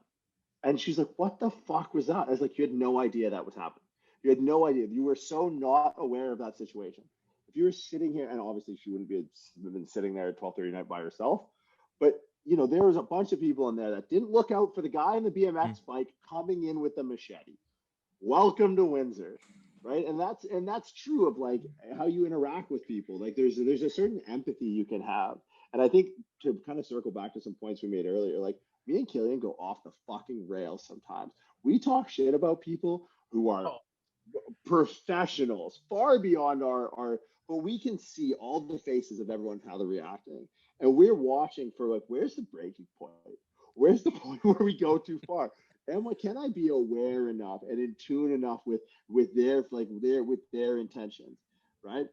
And she's like, what the fuck was that? I was like, you had no idea that was happening. You had no idea. You were so not aware of that situation. If you were sitting here, and obviously she wouldn't have been sitting there at 12:30 night by herself, but there was a bunch of people in there that didn't look out for the guy on the BMX bike coming in with the machete. Welcome to Windsor. Right. And that's true of like how you interact with people. Like there's a certain empathy you can have. And I think to kind of circle back to some points we made earlier, like me and Killian go off the fucking rails sometimes. We talk shit about people who are professionals far beyond our but we can see all the faces of everyone, how they're reacting. And we're watching for like, where's the breaking point? Where's the point where we go too far? And can I be aware enough and in tune enough with their intentions, right?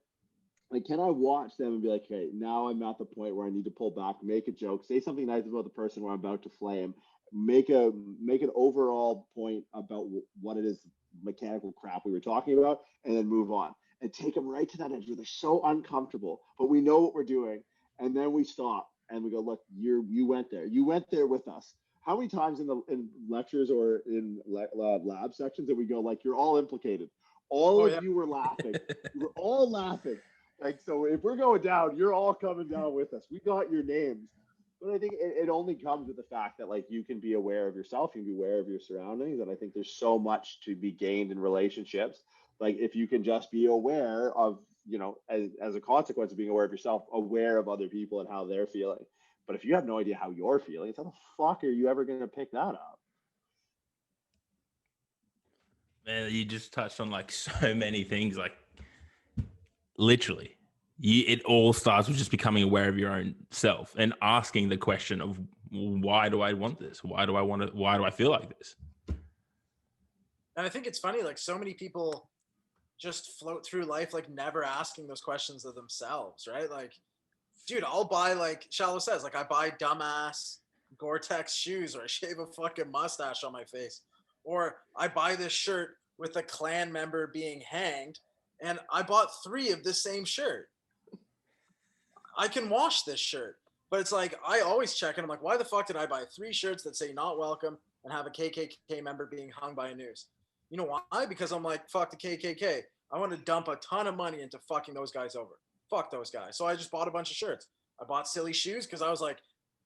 Like, can I watch them and be like, hey, now I'm at the point where I need to pull back, make a joke, say something nice about the person where I'm about to flame, make an overall point about what it is, mechanical crap we were talking about, and then move on and take them right to that edge where they're so uncomfortable, but we know what we're doing, and then we stop and we go, look, you went there with us. How many times in lectures or in lab sections that we go like, you're all implicated. All of you were laughing. You were all laughing. Like, so if we're going down, you're all coming down with us. We got your names. But I think it only comes with the fact that like you can be aware of yourself, you can be aware of your surroundings, and I think there's so much to be gained in relationships. Like if you can just be aware of, as a consequence of being aware of yourself, aware of other people and how they're feeling. But if you have no idea how you're feeling, how the fuck are you ever going to pick that up? Man, you just touched on like so many things, like literally. It all starts with just becoming aware of your own self and asking the question of why do I want this? Why do I feel like this? And I think it's funny, like so many people just float through life like never asking those questions of themselves, right? Like, dude, I'll buy, like Shallow says, like I buy dumbass Gore-Tex shoes, or I shave a fucking mustache on my face, or I buy this shirt with a Klan member being hanged, and I bought 3 of the same shirt. I can wash this shirt. But it's like, I always check and I'm like, why the fuck did I buy 3 shirts that say not welcome and have a KKK member being hung by a noose? You know why? Because I'm like, fuck the KKK. I want to dump a ton of money into fucking those guys over. Fuck those guys. So I just bought a bunch of shirts. I bought silly shoes because I was like,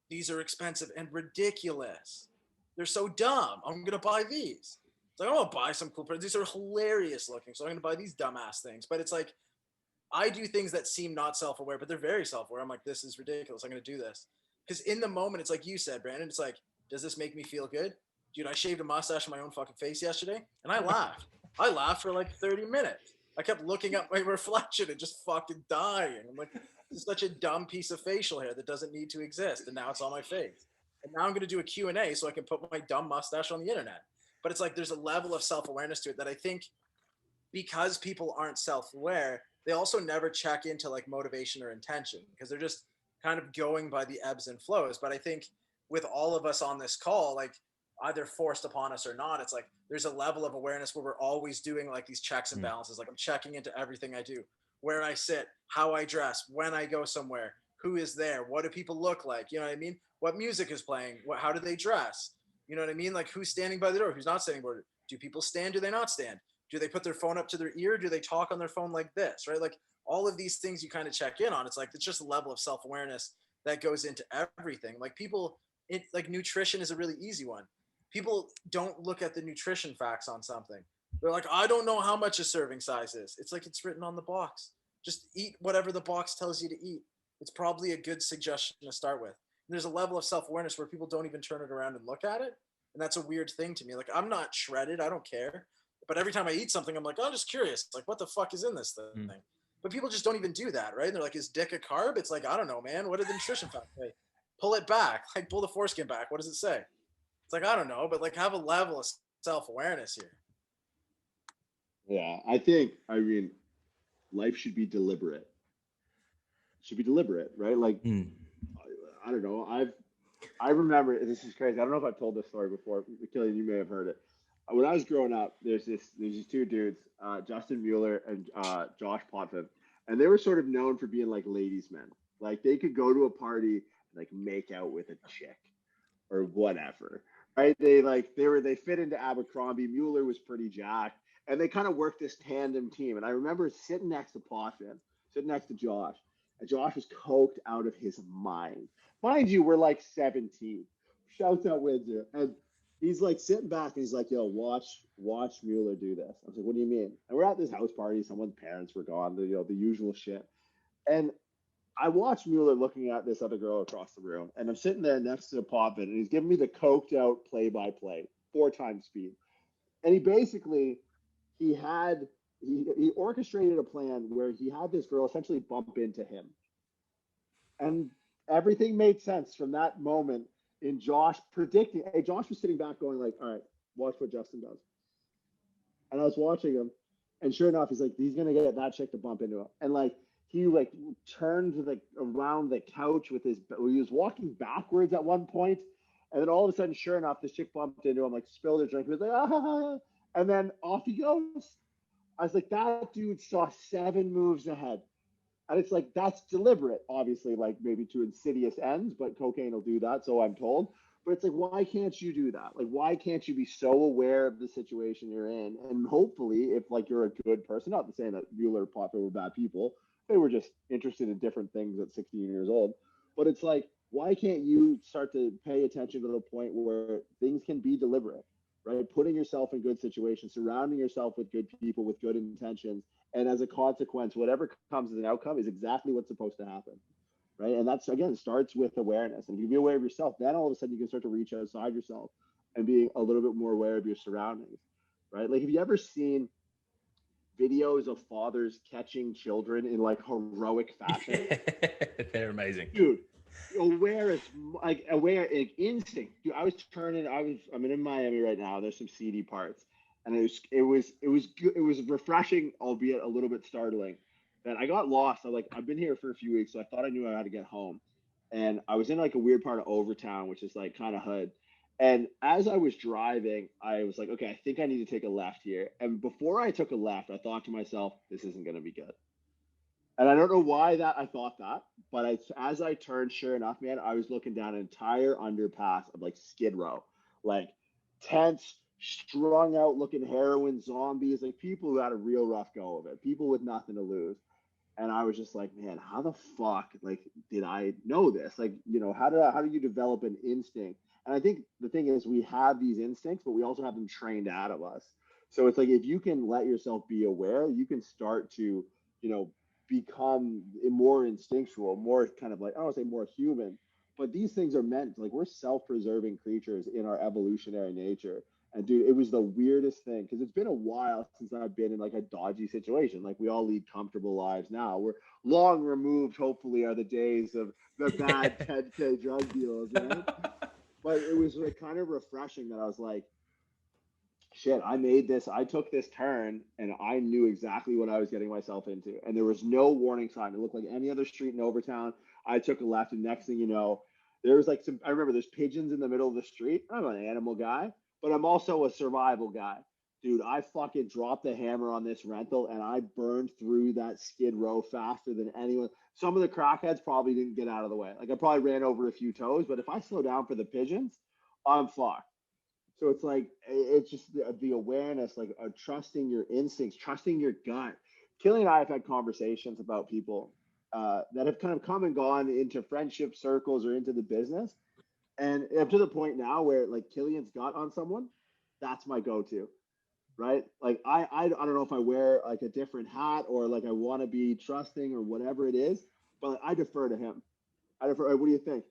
these are expensive and ridiculous. They're so dumb. I'm going to buy these. It's like, I want to buy some cool prints. These are hilarious looking. So I'm going to buy these dumbass things. But it's like, I do things that seem not self-aware, but they're very self-aware. I'm like, this is ridiculous. I'm going to do this. Because in the moment, it's like you said, Brandon, it's like, does this make me feel good? Dude, I shaved a mustache on my own fucking face yesterday, and I laughed. I laughed for like 30 minutes. I kept looking at my reflection and just fucking dying. I'm like, this is such a dumb piece of facial hair that doesn't need to exist, and now it's on my face. And now I'm going to do a Q&A so I can put my dumb mustache on the internet. But it's like there's a level of self-awareness to it that I think because people aren't self-aware, they also never check into like motivation or intention because they're just kind of going by the ebbs and flows. But I think with all of us on this call, like either forced upon us or not, it's like there's a level of awareness where we're always doing like these checks and balances. Like I'm checking into everything I do, where I sit, how I dress, when I go somewhere, who is there, what do people look like, you know what I mean? What music is playing, how do they dress, you know what I mean? Like who's standing by the door, who's not standing by the door, do people stand, do they not stand, do they put their phone up to their ear, do they talk on their phone like this, right? Like all of these things you kind of check in on. It's like it's just a level of self-awareness that goes into everything. Like people, like nutrition is a really easy one. People don't look at the nutrition facts on something. They're like, I don't know how much a serving size is. It's like it's written on the box. Just eat whatever the box tells you to eat. It's probably a good suggestion to start with. And there's a level of self-awareness where people don't even turn it around and look at it. And that's a weird thing to me. Like I'm not shredded. I don't care. But every time I eat something, I'm like, oh, I'm just curious. Like, what the fuck is in this thing? But people just don't even do that, right? And they're like, is dick a carb? It's like, I don't know, man. What did the nutrition facts say? Pull it back. Like, pull the foreskin back. What does it say? It's like, I don't know. But, like, have a level of self-awareness here. Yeah, I mean, life should be deliberate. Should be deliberate, right? Like, I don't know. I remember, this is crazy. I don't know if I've told this story before. Killian, you may have heard it. When I was growing up, there's these 2 dudes, Justin Mueller and Josh Potvin, and they were sort of known for being like ladies' men. Like they could go to a party and like make out with a chick or whatever, right? They fit into Abercrombie. Mueller was pretty jacked, and they kind of worked this tandem team. And I remember sitting next to Potvin, sitting next to Josh, and Josh was coked out of his mind. Mind you, we're like 17. Shouts out Windsor. And he's like sitting back and he's like, yo, watch Mueller do this. I was like, what do you mean? And we're at this house party. Someone's parents were gone, the usual shit. And I watched Mueller looking at this other girl across the room. And I'm sitting there next to Poppin, and he's giving me the coked out play-by-play, 4 times speed. And he orchestrated a plan where he had this girl essentially bump into him. And everything made sense from that moment in Josh predicting. Hey, Josh was sitting back going like, all right, watch what Justin does. And I was watching him, and sure enough, he's going to get that chick to bump into him. And like, he like turned like around the couch he was walking backwards at one point. And then all of a sudden, sure enough, this chick bumped into him, like spilled her drink. He was like, ah, and then off he goes. I was like, that dude saw 7 moves ahead. And it's like, that's deliberate, obviously, like maybe to insidious ends, but cocaine will do that, so I'm told. But it's like, why can't you do that? Like, why can't you be so aware of the situation you're in? And hopefully, if like you're a good person, not saying that Mueller and Potter were bad people, they were just interested in different things at 16 years old. But it's like, why can't you start to pay attention to the point where things can be deliberate, right? Putting yourself in good situations, surrounding yourself with good people with good intentions, and as a consequence, whatever comes as an outcome is exactly what's supposed to happen, right? And that's again starts with awareness. And if you be aware of yourself, then all of a sudden you can start to reach outside yourself and being a little bit more aware of your surroundings, right? Like, have you ever seen videos of fathers catching children in like heroic fashion? They're amazing. Dude, aware is like aware like instinct. Dude, I'm in Miami right now. There's some seedy parts. And it was refreshing, albeit a little bit startling. That I got lost. I've been here for a few weeks, so I thought I knew how to get home. And I was in like a weird part of Overtown, which is like kind of hood. And as I was driving, I was like, okay, I think I need to take a left here. And before I took a left, I thought to myself, this isn't going to be good. And I don't know why that I thought that, but as I turned, sure enough, man, I was looking down an entire underpass of like Skid Row, like tents, strung out looking heroin zombies, like people who had a real rough go of it, people with nothing to lose. And I was just like, man, how the fuck like did I know this? Like, how do you develop an instinct? And I think the thing is we have these instincts, but we also have them trained out of us. So it's like if you can let yourself be aware, you can start to, you know, become more instinctual, more kind of like, I don't want to say more human, but these things are meant like we're self-preserving creatures in our evolutionary nature. And dude, it was the weirdest thing because it's been a while since I've been in like a dodgy situation. Like we all lead comfortable lives now. We're long removed, hopefully, are the days of the bad 10K drug deals, right? But it was like kind of refreshing that I was like, shit, I took this turn and I knew exactly what I was getting myself into. And there was no warning sign. It looked like any other street in Overtown. I took a left, and next thing you know, there was like I remember there's pigeons in the middle of the street. I'm an animal guy, but I'm also a survival guy. Dude, I fucking dropped the hammer on this rental and I burned through that Skid Row faster than anyone. Some of the crackheads probably didn't get out of the way. Like I probably ran over a few toes, but if I slow down for the pigeons, I'm fucked. So it's like it's just the awareness, like trusting your instincts, trusting your gut. Killian and I have had conversations about people that have kind of come and gone into friendship circles or into the business, and up to the point now where like Killian's gut on someone, that's my go-to, right? Like I don't know if I wear like a different hat or like I want to be trusting or whatever it is, but like, I defer to him. I defer. What do you think?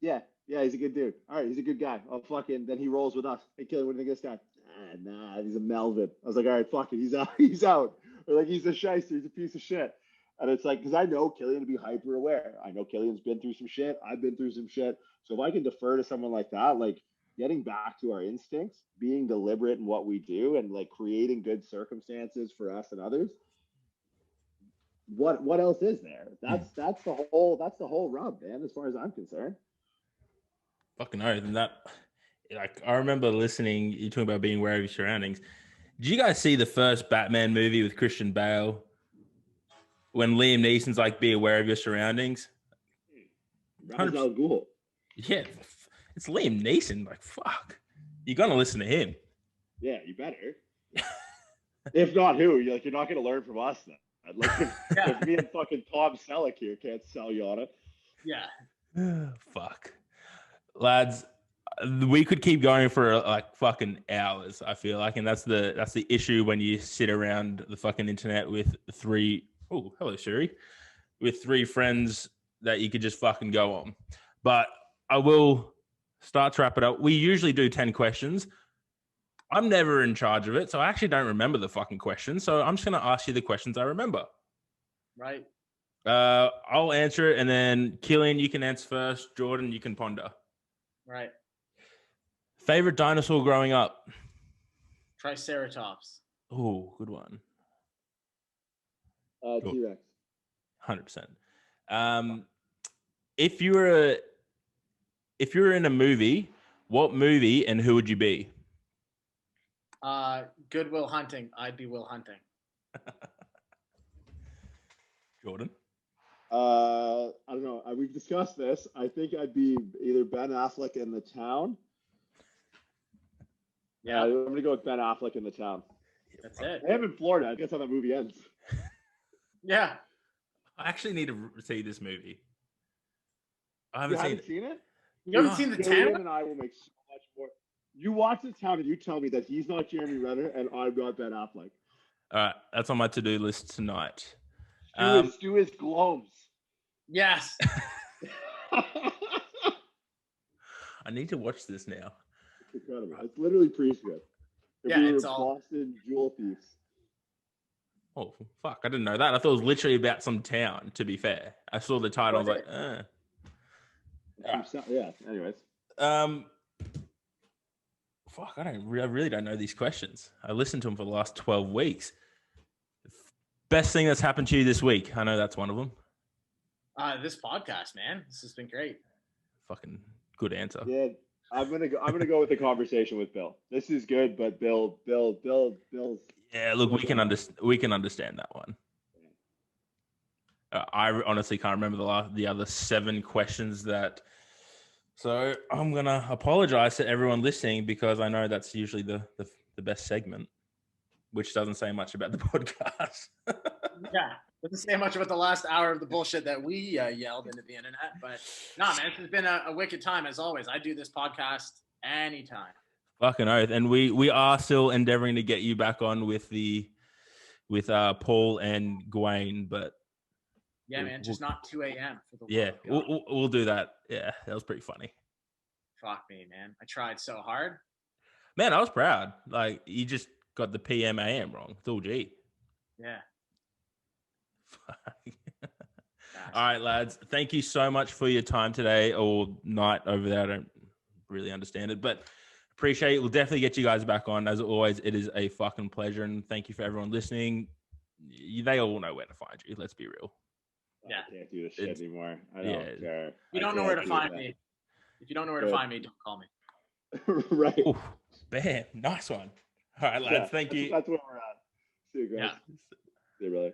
Yeah, yeah, he's a good dude. All right, he's a good guy. Oh, fucking, then he rolls with us. Hey, Killian, what do you think of this guy? Nah, he's a Melvin. I was like, all right, fuck it, he's out, he's out. Or like, he's a shyster, he's a piece of shit. And it's like, because I know Killian to be hyper aware. I know Killian's been through some shit. I've been through some shit. So if I can defer to someone like that, like getting back to our instincts, being deliberate in what we do, and like creating good circumstances for us and others, what else is there? That's the whole rub, man, as far as I'm concerned. Fucking oath. And that, like, I remember listening, you talking about being aware of your surroundings. Did you guys see the first Batman movie with Christian Bale when Liam Neeson's like, be aware of your surroundings? Ra's al Ghul. Yeah, it's Liam Neeson. Like, fuck. You're going to listen to him. Yeah, you better. If not, who? You're not going to learn from us then. Like, if me and fucking Tom Selleck here can't sell you on it. Yeah. Fuck. Lads, we could keep going for like fucking hours, I feel like, and that's the issue when you sit around the fucking internet with hello Siri, with three friends that you could just fucking go on. But I will start to wrap it up. We usually do 10 questions. I'm never in charge of it, so I actually don't remember the fucking questions. So I'm just going to ask you the questions I remember. Right. I'll answer it, and then Killian, you can answer first. Jordan, you can ponder. Right. Favorite dinosaur growing up? Triceratops. Oh, good one. T-Rex. 100%. If you were in a movie, what movie and who would you be? Good Will Hunting. I'd be Will Hunting. Jordan? I don't know. We've discussed this. I think I'd be either Ben Affleck in The Town. Yeah. I'm going to go with Ben Affleck in The Town. That's it. I am in Florida. I guess how that movie ends. Yeah. I actually need to see this movie. I You haven't seen haven't it. seen it? You haven't seen the Killian town? and I will make so much more. You watch the town and you tell me that he's not Jeremy Renner and I'm not Ben Affleck. All right, that's on my to-do list tonight. Stu is Glomes. Yes. I need to watch this now. It's incredible. It's literally pre-script. Yeah, We were it's all- Boston jewel thieves. Oh, fuck. I didn't know that. I thought it was literally about some town, to be fair. I saw the title. I was like, Yeah. Anyways. Fuck, I really don't know these questions. I listened to them for the last 12 weeks. Best thing that's happened to you this week? I know that's one of them. This podcast, man. This has been great. Fucking good answer. Yeah, I'm gonna go with the conversation with Bill. This is good, but Bill's. Yeah, look, we can understand that one. I honestly can't remember the other 7 questions that. So I'm gonna apologize to everyone listening because I know that's usually the best segment, which doesn't say much about the podcast. Yeah. Doesn't say much about the last hour of the bullshit that we yelled into the internet. But no, man, this has been a wicked time as always. I do this podcast anytime. Fucking oath. And we are still endeavoring to get you back on with Paul and Gawain, but Yeah, man, just not 2 a.m. for the yeah, love of God. we'll do that. Yeah, that was pretty funny. Fuck me, man. I tried so hard. Man, I was proud. Like, you just got the PM AM wrong. It's all G. Yeah. All right, lads. Thank you so much for your time today or night over there. I don't really understand it, but appreciate it. We'll definitely get you guys back on. As always, it is a fucking pleasure. And thank you for everyone listening. They all know where to find you. Let's be real. Yeah. I can't do this shit anymore. I don't Yeah. care. You don't know where to find me. If you don't know where to find me, don't call me. Right. Ooh, bam. Nice one. All right, lads. Yeah, thank you. That's where we're at. See you guys. Yeah. See you, brother.